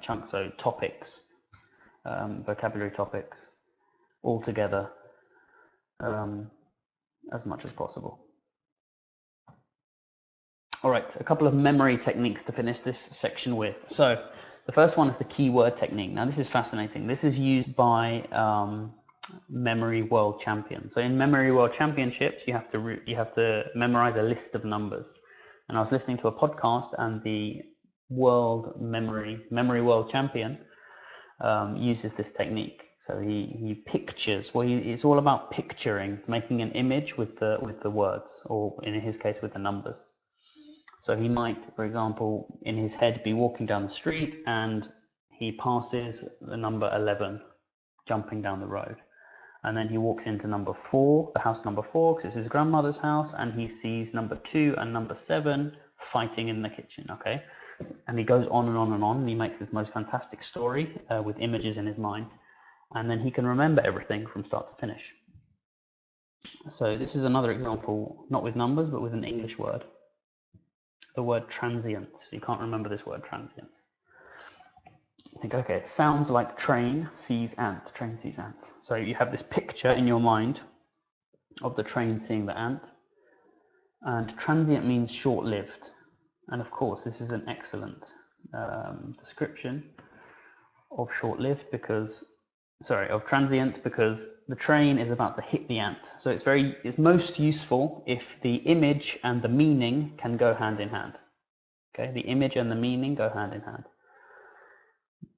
chunks, so topics, vocabulary topics, all together as much as possible. All right, a couple of memory techniques to finish this section with. So the first one is the keyword technique. Now this is fascinating. This is used by memory world champions. So in memory world championships, you have to memorize a list of numbers. And I was listening to a podcast, and the world memory world champion uses this technique. So he pictures. Well, it's all about picturing, making an image with the words, or in his case, with the numbers. So he might, for example, in his head, be walking down the street, and he passes the number 11 jumping down the road. And then he walks into number 4, the house number 4, because it's his grandmother's house, and he sees number 2 and number 7 fighting in the kitchen, okay? And he goes on and on and on, and he makes this most fantastic story with images in his mind. And then he can remember everything from start to finish. So this is another example, not with numbers, but with an English word. The word transient. So you can't remember this word transient. You think, okay, it sounds like train sees ant. Train sees ant. So you have this picture in your mind of the train seeing the ant. And transient means short-lived. And of course, this is an excellent description of short-lived of transient, because the train is about to hit the ant. So it's most useful if the image and the meaning can go hand in hand. Okay, the image and the meaning go hand in hand.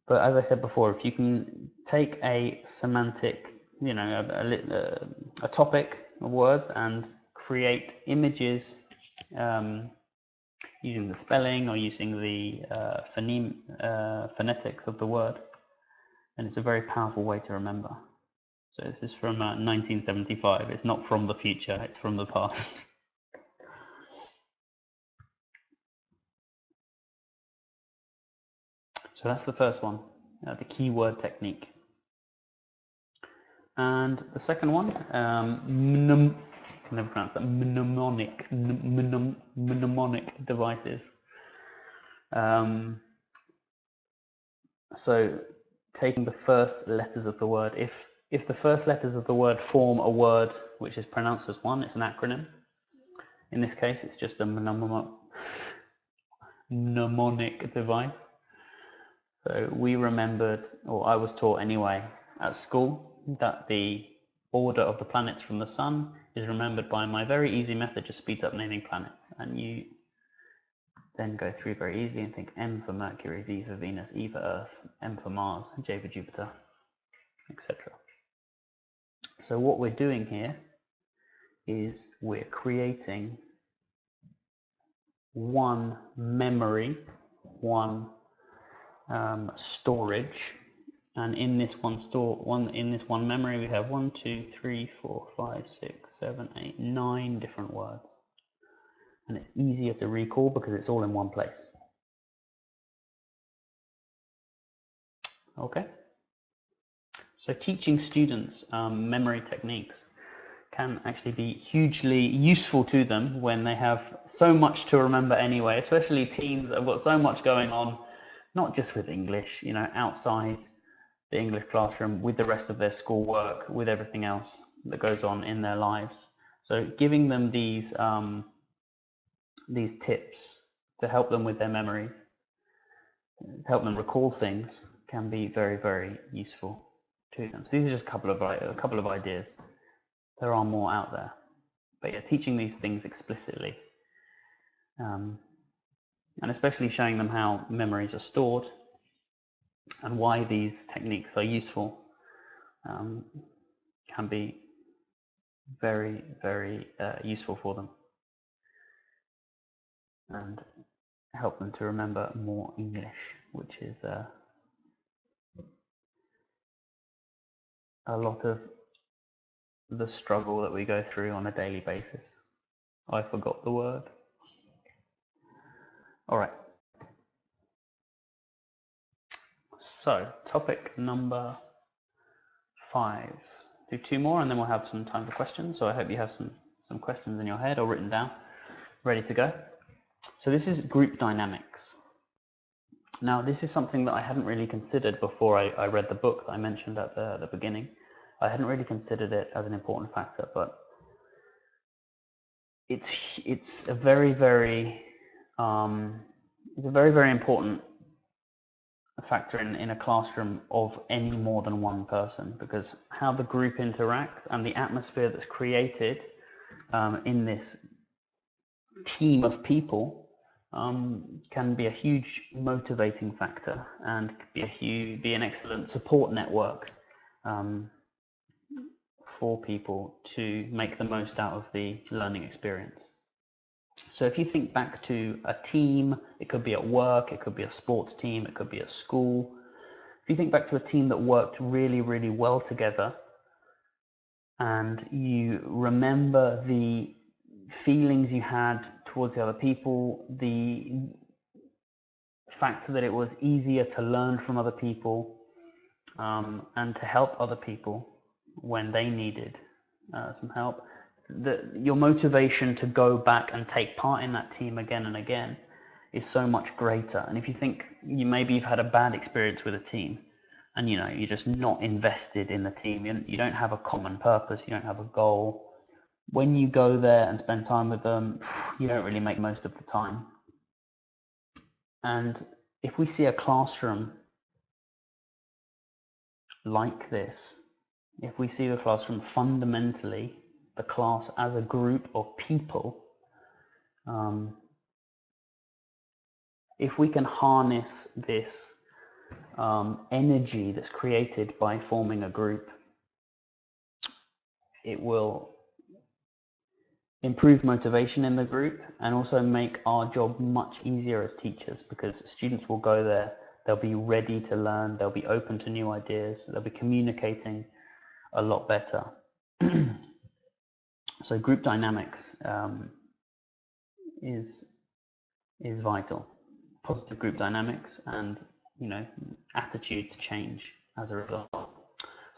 But as I said before, if you can take a semantic, a topic of words and create images using the spelling or using the phonetics of the word, then it's a very powerful way to remember. So this is from 1975. It's not from the future, it's from the past. So that's the first one, the keyword technique. And the second one, I can never pronounce that, mnemonic devices. So taking the first letters of the word, if the first letters of the word form a word which is pronounced as one, it's an acronym. In this case, it's just a mnemonic device. So we remembered, or I was taught anyway, at school, that the order of the planets from the sun is remembered by my very easy method, just speeds up naming planets. And you then go through very easily and think M for Mercury, V for Venus, E for Earth, M for Mars, J for Jupiter, etc. So what we're doing here is we're creating one memory, one storage, and in this one memory we have 1, 2, 3, 4, 5, 6, 7, 8, 9 different words, and it's easier to recall because it's all in one place. Okay, so teaching students memory techniques can actually be hugely useful to them when they have so much to remember anyway, especially teens that have got so much going on, not just with English, outside the English classroom, with the rest of their schoolwork, with everything else that goes on in their lives. So giving them these tips to help them with their memory, to help them recall things, can be very, very useful to them. So these are just a couple of ideas. There are more out there, but yeah, teaching these things explicitly, and especially showing them how memories are stored and why these techniques are useful, can be very, very useful for them and help them to remember more English, which is a lot of the struggle that we go through on a daily basis. I forgot the word. All right. So, topic number 5. Do 2 more and then we'll have some time for questions. So I hope you have some questions in your head or written down, ready to go. So this is group dynamics. Now this is something that I hadn't really considered before I read the book that I mentioned at the beginning. I hadn't really considered it as an important factor, but it's a very, very is a very, very important factor in a classroom of any more than one person, because how the group interacts and the atmosphere that's created in this team of people can be a huge motivating factor and be an excellent support network for people to make the most out of the learning experience. So if you think back to a team, it could be at work, it could be a sports team, it could be at school. If you think back to a team that worked really, really well together, and you remember the feelings you had towards the other people, the fact that it was easier to learn from other people and to help other people when they needed some help, your motivation to go back and take part in that team again and again is so much greater. And if you think maybe you've had a bad experience with a team, and you're just not invested in the team, you don't have a common purpose, you don't have a goal, when you go there and spend time with them, you don't really make most of the time. And if we see a classroom like this, if we see the classroom fundamentally, the class as a group of people, if we can harness this energy that's created by forming a group, it will improve motivation in the group and also make our job much easier as teachers, because students will go there, they'll be ready to learn, they'll be open to new ideas, they'll be communicating a lot better. So group dynamics is vital. Positive group dynamics, and attitudes change as a result.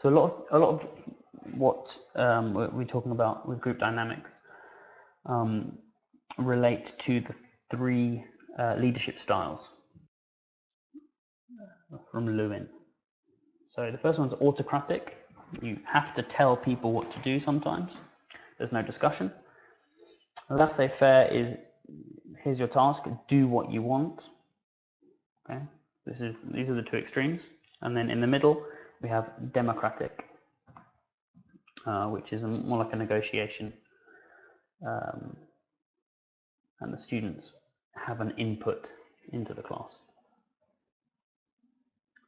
So a lot of what we're talking about with group dynamics relate to the three leadership styles from Lewin. So the first one's autocratic. You have to tell people what to do sometimes. There's no discussion. Laissez-faire is, here's your task, do what you want. Okay, these are the two extremes. And then in the middle we have democratic, which is more like a negotiation, and the students have an input into the class.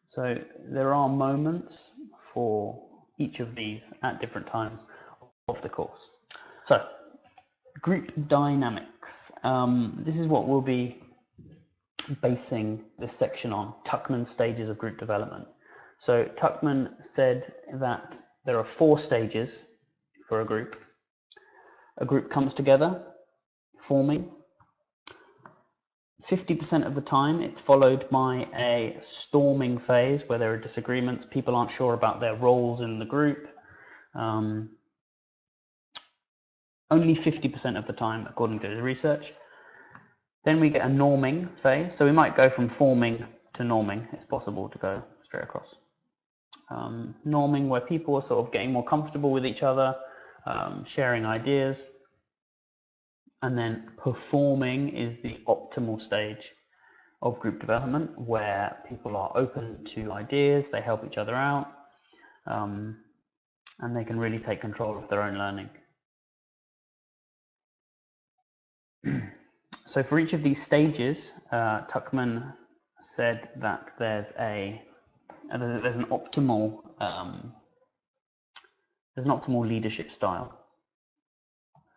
So there are moments for each of these at different times of the course. So group dynamics. This is what we'll be basing this section on, Tuckman's stages of group development. So Tuckman said that there are 4 stages for a group. A group comes together, forming. 50% of the time it's followed by a storming phase where there are disagreements, people aren't sure about their roles in the group. Only 50% of the time, according to his research. Then we get a norming phase, so we might go from forming to norming. It's possible to go straight across. Norming, where people are sort of getting more comfortable with each other, sharing ideas. And then performing is the optimal stage of group development, where people are open to ideas, they help each other out, and they can really take control of their own learning. So for each of these stages, Tuckman said that there's an optimal leadership style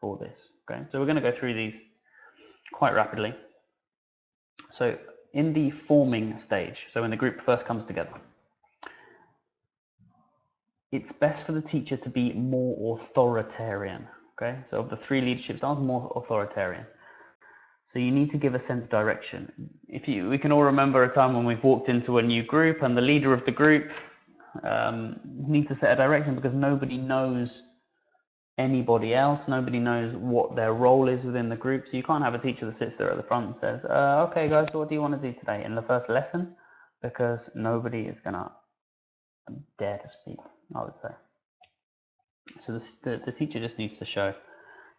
for this. Okay, so we're going to go through these quite rapidly. So in the forming stage, so when the group first comes together, it's best for the teacher to be more authoritarian. Okay, so of the 3 leadership styles, more authoritarian. So you need to give a sense of direction. We can all remember a time when we've walked into a new group and the leader of the group needs to set a direction, because nobody knows anybody else, nobody knows what their role is within the group. So you can't have a teacher that sits there at the front and says, okay guys, so what do you want to do today in the first lesson? Because nobody is going to dare to speak, I would say. So the teacher just needs to show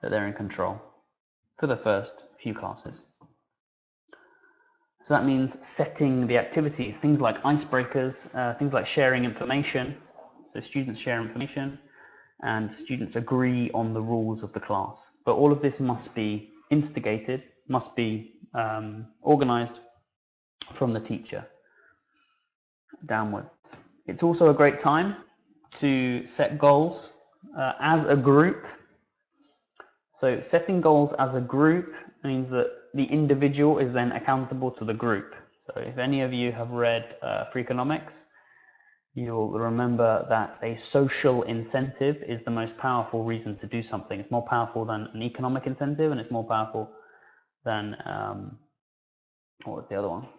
that they're in control for the first few classes. So that means setting the activities, things like icebreakers, things like sharing information. So students share information and students agree on the rules of the class. But all of this must be instigated, must be organized from the teacher downwards. It's also a great time to set goals as a group. So setting goals as a group means that the individual is then accountable to the group. So if any of you have read Freakonomics, you'll remember that a social incentive is the most powerful reason to do something. It's more powerful than an economic incentive, and it's more powerful than, what was the other one?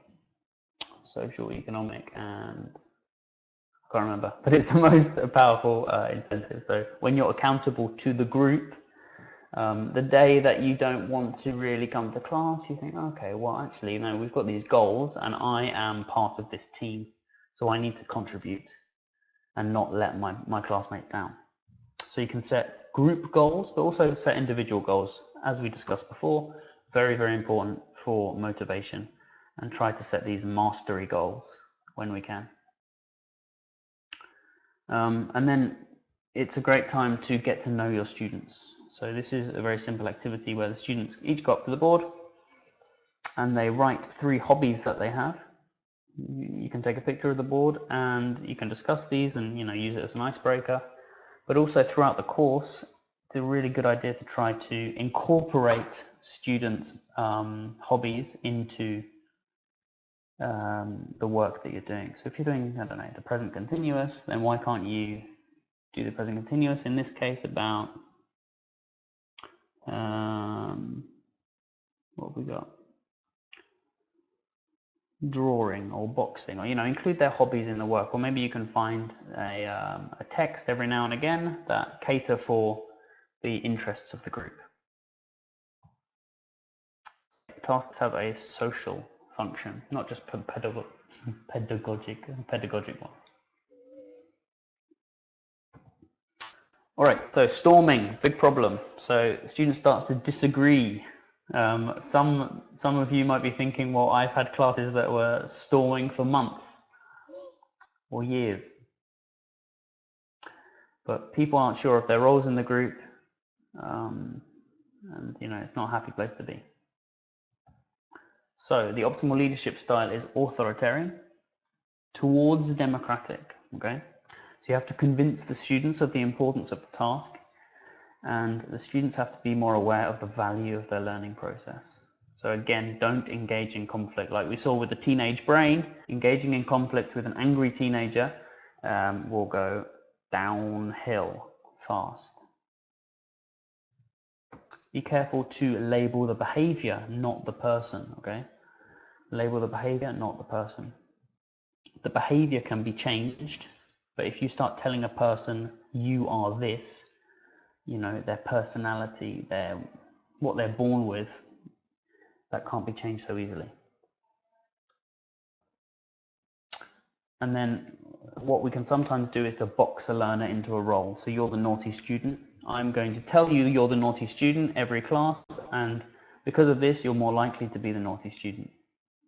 Social, economic, and I can't remember, but it's the most powerful incentive. So when you're accountable to the group, the day that you don't want to really come to class, you think, okay, well, actually, you know, we've got these goals and I am part of this team, so I need to contribute and not let my classmates down. So you can set group goals, but also set individual goals. As we discussed before, very, very important for motivation, and try to set these mastery goals when we can. And then it's a great time to get to know your students. So this is a very simple activity where the students each go up to the board and they write 3 hobbies that they have. You can take a picture of the board and you can discuss these and, you know, use it as an icebreaker. But also throughout the course, it's a really good idea to try to incorporate students' hobbies into the work that you're doing. So if you're doing, I don't know, the present continuous, then why can't you do the present continuous in this case about what have we got? Drawing or boxing, or, you know, include their hobbies in the work. Or maybe you can find a text every now and again that cater for the interests of the group. Tasks have a social function, not just pedagogic one. All right, so storming, big problem. So students start to disagree. Some of you might be thinking, well, I've had classes that were storming for months or years. But people aren't sure of their roles in the group, and, you know, it's not a happy place to be. So the optimal leadership style is authoritarian towards democratic, okay? So you have to convince the students of the importance of the task, and the students have to be more aware of the value of their learning process. So again, don't engage in conflict. Like we saw with the teenage brain, engaging in conflict with an angry teenager will go downhill fast. Be careful to label the behaviour, not the person, okay? Label the behaviour, not the person. The behaviour can be changed, but if you start telling a person, you are this, you know, their personality, what they're born with, that can't be changed so easily. And then what we can sometimes do is to box a learner into a role. So you're the naughty student. I'm going to tell you you're the naughty student every class, and because of this, you're more likely to be the naughty student.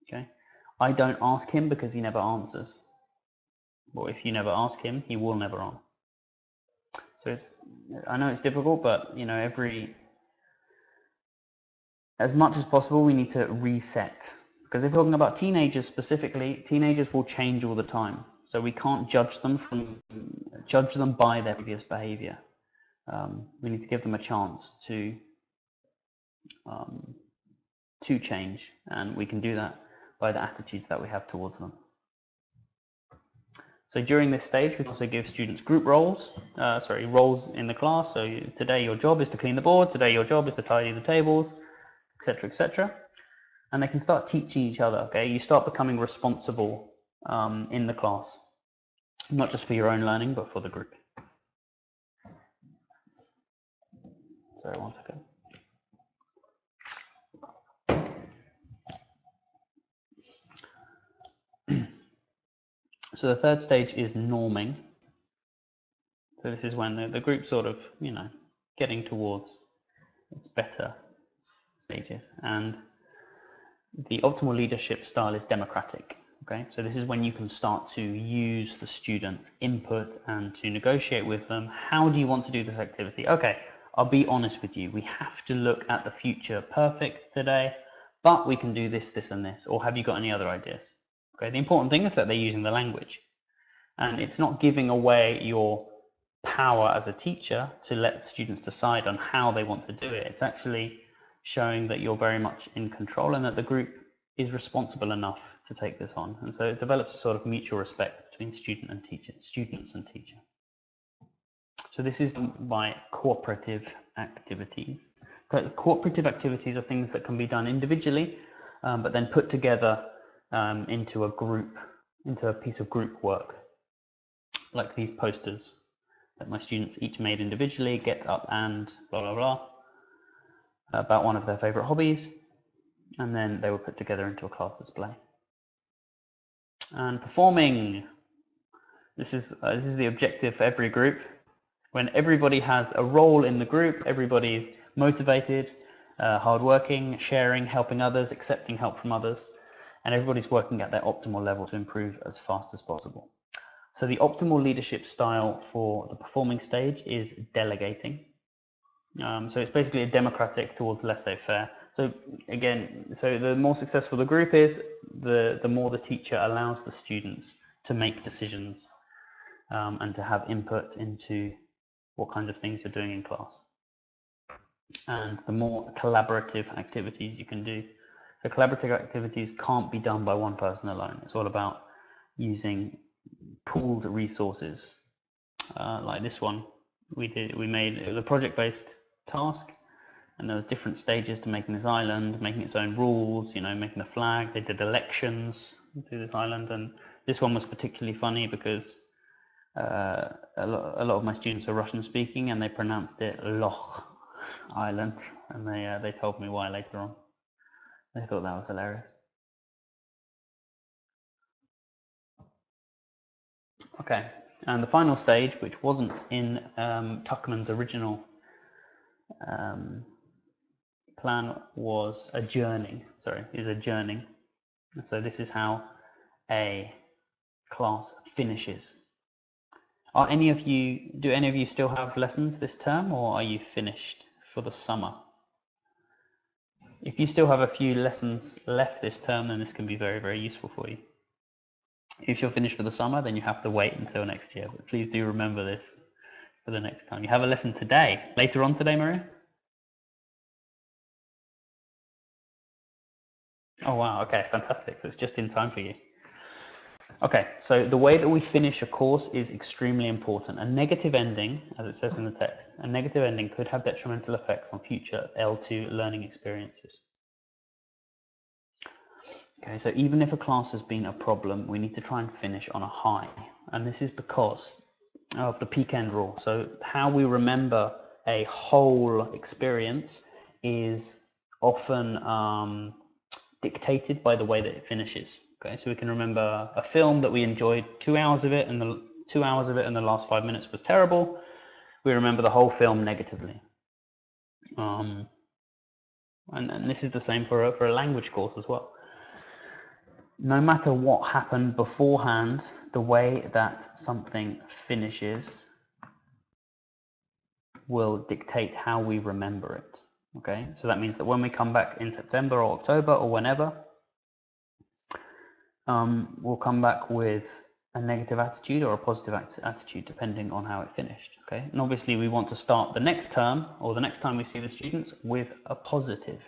Okay? I don't ask him because he never answers. Well, if you never ask him, he will never answer. So I know it's difficult, but, you know, as much as possible, we need to reset. Because if we're talking about teenagers specifically, teenagers will change all the time. So we can't judge them by their previous behaviour. We need to give them a chance to change, and we can do that by the attitudes that we have towards them. So during this stage, we can also give students group roles, roles in the class. So today your job is to clean the board, today your job is to tidy the tables, etc., etc. And they can start teaching each other, okay? You start becoming responsible in the class, not just for your own learning, but for the group. Sorry, one second. So the third stage is norming. So this is when the group sort of, you know, getting towards its better stages. And the optimal leadership style is democratic. Okay, so this is when you can start to use the students' input and to negotiate with them. How do you want to do this activity? Okay, I'll be honest with you. We have to look at the future perfect today, but we can do this, this, and this. Or have you got any other ideas? Okay, the important thing is that they're using the language. And it's not giving away your power as a teacher to let students decide on how they want to do it. It's actually showing that you're very much in control and that the group is responsible enough to take this on. And so it develops a sort of mutual respect between student and teacher, students and teacher. So this is by cooperative activities. Cooperative activities are things that can be done individually, but then put together into a group, into a piece of group work, like these posters that my students each made individually, get up and blah, blah, blah, about one of their favorite hobbies, and then they were put together into a class display. And performing, this is the objective for every group. When everybody has a role in the group, everybody's motivated, hardworking, sharing, helping others, accepting help from others, and everybody's working at their optimal level to improve as fast as possible. So the optimal leadership style for the performing stage is delegating. So it's basically a democratic towards laissez-faire. So again, so the more successful the group is, the more the teacher allows the students to make decisions and to have input into what kinds of things you're doing in class. And the more collaborative activities you can do. So collaborative activities can't be done by one person alone. It's all about using pooled resources. Like this one, we made, it was a project-based task, and there was different stages to making this island, making its own rules, you know, making the flag. They did elections to this island, and this one was particularly funny because a lot of my students are Russian speaking, and they pronounced it Loch Island, and they told me why later on. They thought that was hilarious. Okay, and the final stage, which wasn't in Tuckman's original plan, was adjourning. Is adjourning. So this is how a class finishes. Do any of you still have lessons this term, or are you finished for the summer? If you still have a few lessons left this term, then this can be very, very useful for you. If you're finished for the summer, then you have to wait until next year. But please do remember this for the next time. You have a lesson today, later on today, Maria? Oh wow, okay, fantastic. So it's just in time for you. Okay, so the way that we finish a course is extremely important. A negative ending, as it says in the text, a negative ending could have detrimental effects on future L2 learning experiences. Okay, so even if a class has been a problem, we need to try and finish on a high. And this is because of the peak end rule. So how we remember a whole experience is often dictated by the way that it finishes. Okay, so we can remember a film that we enjoyed 2 hours of it, and the 2 hours of it and the last 5 minutes was terrible. We remember the whole film negatively. And this is the same for a language course as well. No matter what happened beforehand, the way that something finishes will dictate how we remember it. Okay, so that means that when we come back in September or October or whenever, we'll come back with a negative attitude or a positive attitude depending on how it finished. Okay, and obviously we want to start the next term or the next time we see the students with a positive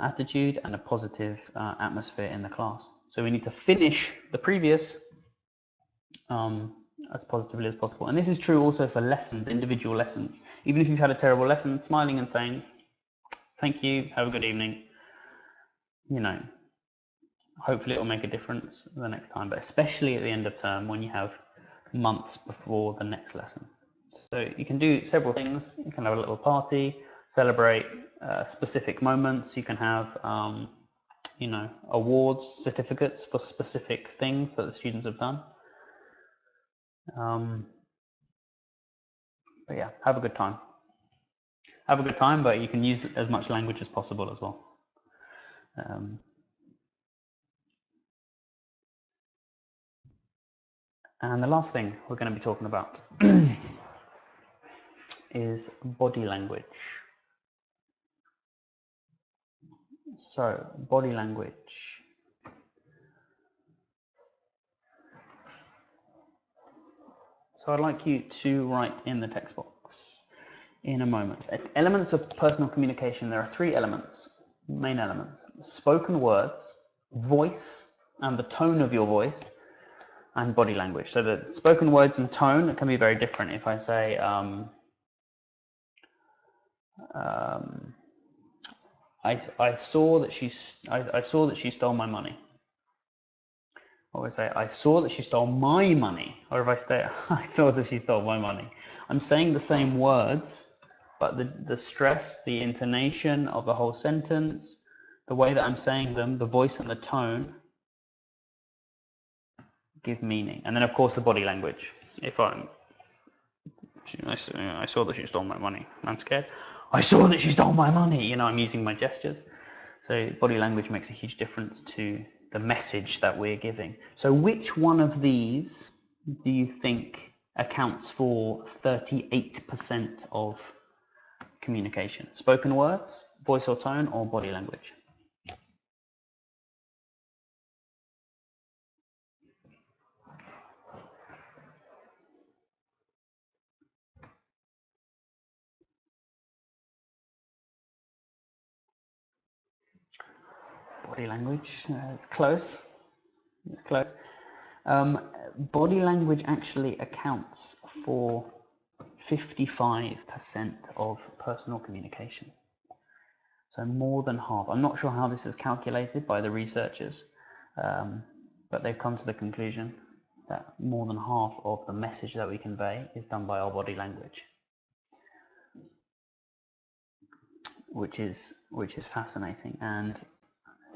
attitude and a positive atmosphere in the class. So we need to finish the previous as positively as possible. And this is true also for lessons, individual lessons. Even if you've had a terrible lesson, smiling and saying, thank you, have a good evening, you know, hopefully it will make a difference the next time, but especially at the end of term when you have months before the next lesson. So you can do several things. You can have a little party, celebrate specific moments. You can have, you know, awards, certificates for specific things that the students have done. But yeah, have a good time. Have a good time, but you can use as much language as possible as well. And the last thing we're going to be talking about is body language. So, body language. So I'd like you to write in the text box in a moment. Elements of personal communication, there are 3 elements, main elements. Spoken words, voice, and the tone of your voice, and body language. So the spoken words and tone can be very different. If I say, I saw that she stole my money. Or I say, I saw that she stole my money. Or if I say, I saw that she stole my money. I'm saying the same words, but the stress, the intonation of the whole sentence, the way that I'm saying them, the voice and the tone give meaning. And then, of course, the body language. If I saw that she stole my money, I'm scared. I saw that she stole my money. You know, I'm using my gestures. So body language makes a huge difference to the message that we're giving. So which one of these do you think accounts for 38% of communication? Spoken words, voice or tone, or body language? Body language, it's close. It's close. Body language actually accounts for 55% of personal communication. So more than half. I'm not sure how this is calculated by the researchers, but they've come to the conclusion that more than half of the message that we convey is done by our body language, which is fascinating and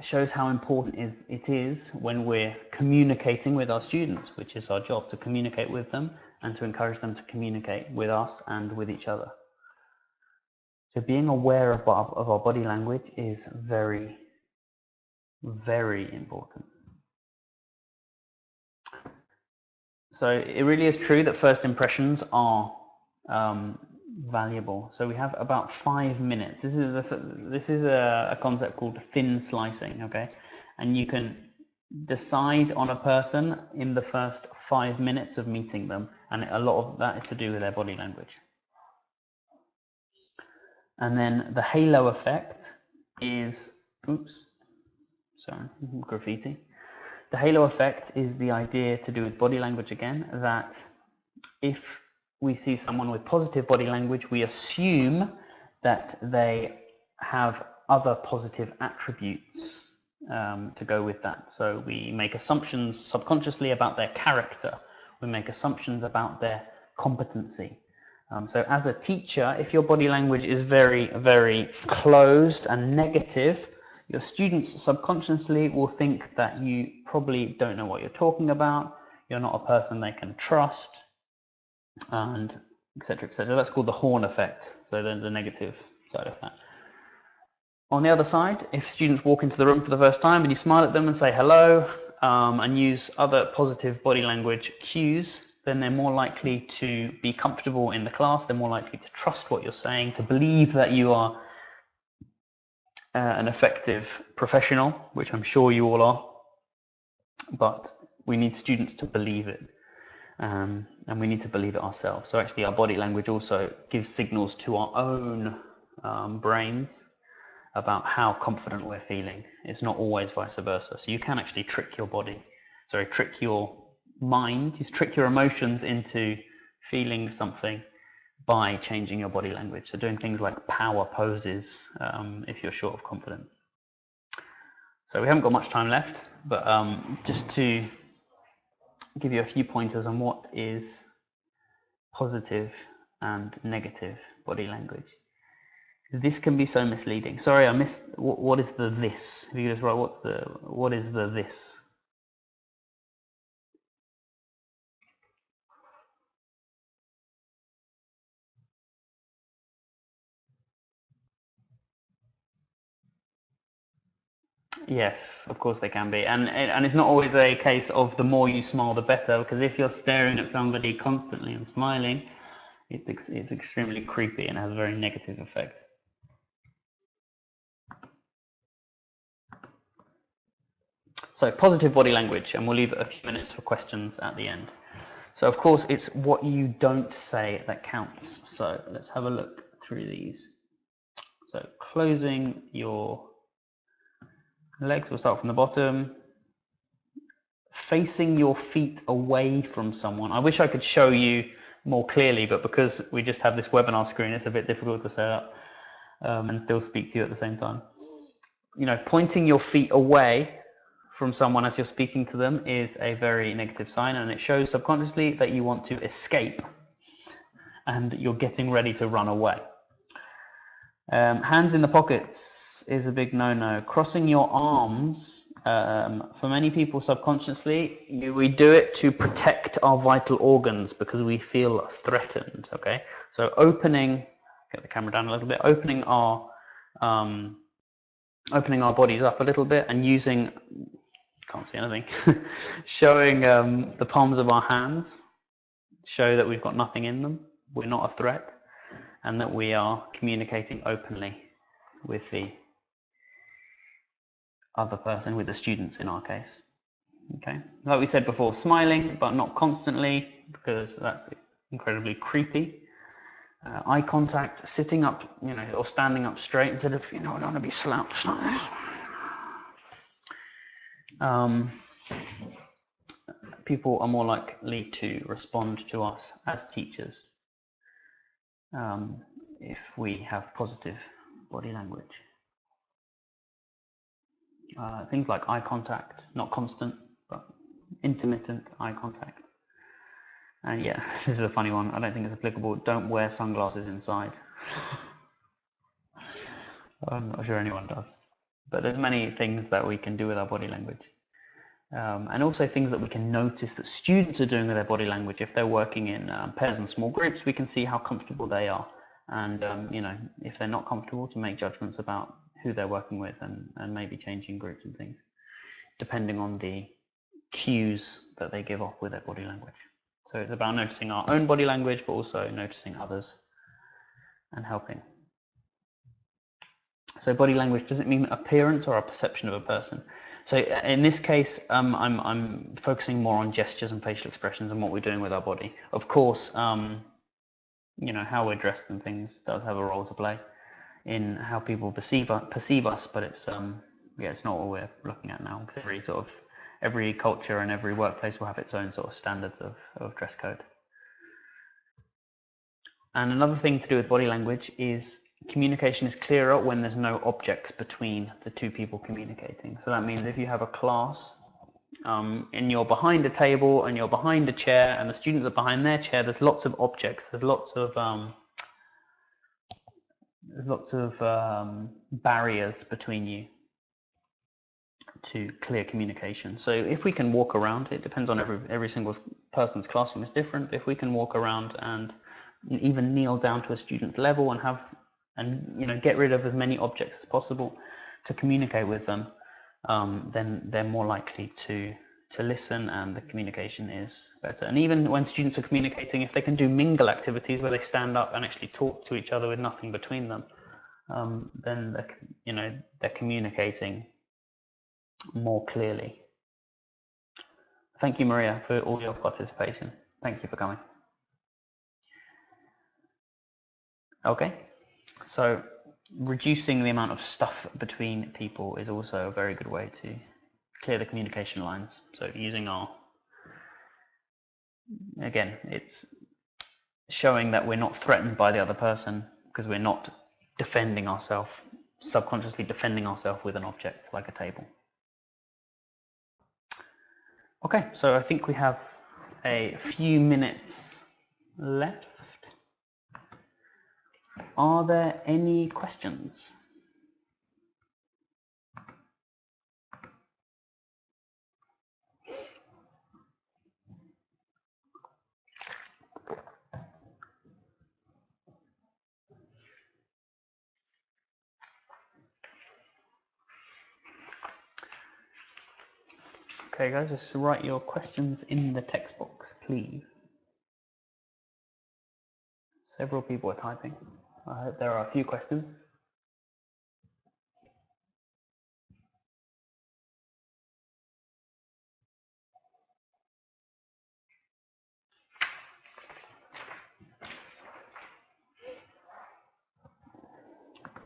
shows how important it is when we're communicating with our students, which is our job, to communicate with them and to encourage them to communicate with us and with each other. So being aware of our body language is very, very important. So it really is true that first impressions are valuable. So we have about 5 minutes. This is a concept called thin slicing, okay? And you can decide on a person in the first 5 minutes of meeting them, and a lot of that is to do with their body language. And then the halo effect is, graffiti. The halo effect is the idea to do with body language again, that if we see someone with positive body language, we assume that they have other positive attributes to go with that. So we make assumptions subconsciously about their character. We make assumptions about their competency. So as a teacher, if your body language is very, very closed and negative, your students subconsciously will think that you probably don't know what you're talking about, you're not a person they can trust, and etc., etc. That's called the horn effect, so the negative side of that. On the other side, if students walk into the room for the first time and you smile at them and say hello, and use other positive body language cues, then they're more likely to be comfortable in the class, they're more likely to trust what you're saying, to believe that you are an effective professional, which I'm sure you all are, but we need students to believe it, and we need to believe it ourselves. So actually our body language also gives signals to our own brains about how confident we're feeling. It's not always vice versa. So you can actually trick your mind, just trick your emotions into feeling something by changing your body language. So doing things like power poses if you're short of confidence. So we haven't got much time left, but just to give you a few pointers on what is positive and negative body language. This can be so misleading. Sorry, I missed. What is the this? If you just write, what is the this? Yes, of course they can be, and it's not always a case of the more you smile, the better. Because if you're staring at somebody constantly and smiling, it's extremely creepy and has a very negative effect. So positive body language, and we'll leave a few minutes for questions at the end. So of course, it's what you don't say that counts. So let's have a look through these. So closing your legs, we'll start from the bottom. Facing your feet away from someone. I wish I could show you more clearly, but because we just have this webinar screen, it's a bit difficult to set up and still speak to you at the same time. You know, pointing your feet away from someone as you're speaking to them is a very negative sign, and it shows subconsciously that you want to escape and you're getting ready to run away. Hands in the pockets is a big no-no. Crossing your arms, for many people subconsciously, we do it to protect our vital organs because we feel threatened. Okay, so opening, get the camera down a little bit, opening our bodies up a little bit and using, can't see anything, showing the palms of our hands, show that we've got nothing in them, we're not a threat, and that we are communicating openly with the other person, with the students in our case. Okay, like we said before, smiling but not constantly, because that's incredibly creepy. Eye contact, sitting up, you know, or standing up straight instead of, you know, I don't want to be slouched like this. People are more likely to respond to us as teachers if we have positive body language. Things like eye contact, not constant, but intermittent eye contact. And yeah, this is a funny one. I don't think it's applicable. Don't wear sunglasses inside. I'm not sure anyone does. But there's many things that we can do with our body language. And also things that we can notice that students are doing with their body language. If they're working in pairs and small groups, we can see how comfortable they are. And you know, if they're not comfortable, to make judgments about who they're working with and maybe changing groups and things, depending on the cues that they give off with their body language. So it's about noticing our own body language, but also noticing others and helping. So body language, does it mean appearance or a perception of a person? So in this case, I'm focusing more on gestures and facial expressions and what we're doing with our body. Of course, you know, how we're dressed and things does have a role to play in how people perceive us, but it's yeah, it's not what we're looking at now, because every culture and every workplace will have its own sort of standards of dress code. And another thing to do with body language is communication is clearer when there's no objects between the two people communicating. So that means if you have a class and you're behind a table and you're behind a chair and the students are behind their chair, there's lots of objects, there's lots of barriers between you to clear communication. So if we can walk around, it depends on every single person's classroom is different. If we can walk around and even kneel down to a student's level and you know, get rid of as many objects as possible to communicate with them, then they're more likely to listen and the communication is better. And even when students are communicating, if they can do mingle activities where they stand up and actually talk to each other with nothing between them, then they're communicating more clearly. Thank you, Maria, for all your participation. Thank you for coming. Okay, so reducing the amount of stuff between people is also a very good way to clear the communication lines. So using again, it's showing that we're not threatened by the other person because we're not defending ourselves, subconsciously defending ourselves with an object like a table. Okay, so I think we have a few minutes left. Are there any questions? Okay guys, just write your questions in the text box, please. Several people are typing. I hope there are a few questions.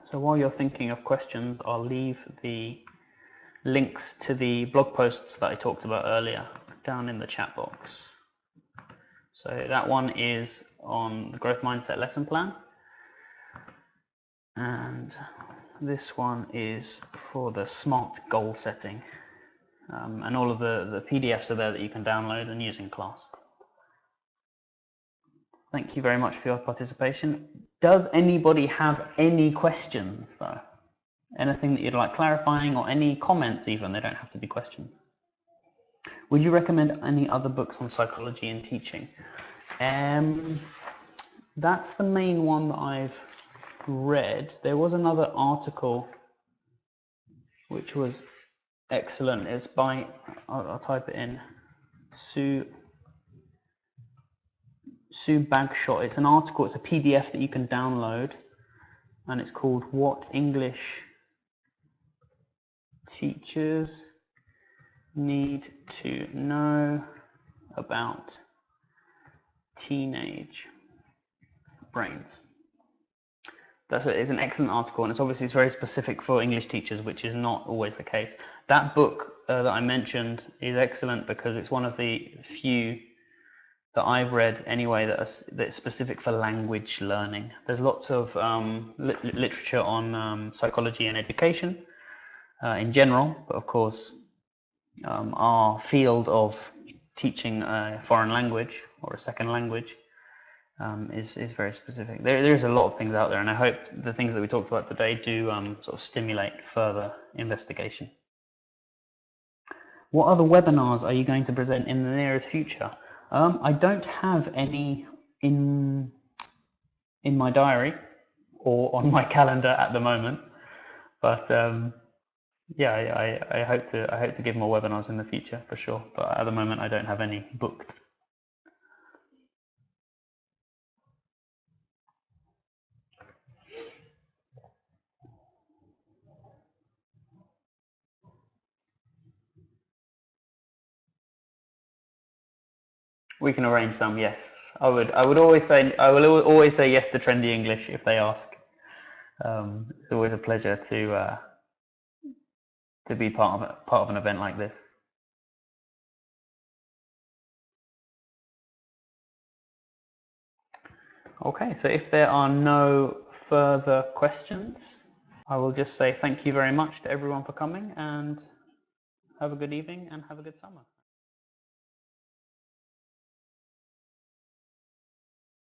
So while you're thinking of questions, I'll leave the links to the blog posts that I talked about earlier down in the chat box. So that one is on the growth mindset lesson plan, and this one is for the smart goal setting, and all of the PDFs are there that you can download and use in class. Thank you very much for your participation. Does anybody have any questions though? Anything that you'd like clarifying, or any comments even? They don't have to be questions. Would you recommend any other books on psychology and teaching? That's the main one that I've read. There was another article which was excellent. It's by, I'll type it in, Sue Bagshot. It's an article, it's a PDF that you can download, and it's called What English Teachers Need to Know About Teenage Brains. It's an excellent article, and it's very specific for English teachers, which is not always the case. That book that I mentioned is excellent because it's one of the few that I've read anyway that's specific for language learning. There's lots of literature on psychology and education in general, but of course our field of teaching a foreign language or a second language is very specific. There's a lot of things out there, and I hope the things that we talked about today do sort of stimulate further investigation. What other webinars are you going to present in the nearest future? I don't have any in my diary or on my calendar at the moment, but yeah, I hope to give more webinars in the future for sure. But at the moment, I don't have any booked. We can arrange some. Yes, I would always say I will always say yes to trendy English if they ask. It's always a pleasure to be part of an event like this. Okay, so if there are no further questions, I will just say thank you very much to everyone for coming, and have a good evening and have a good summer.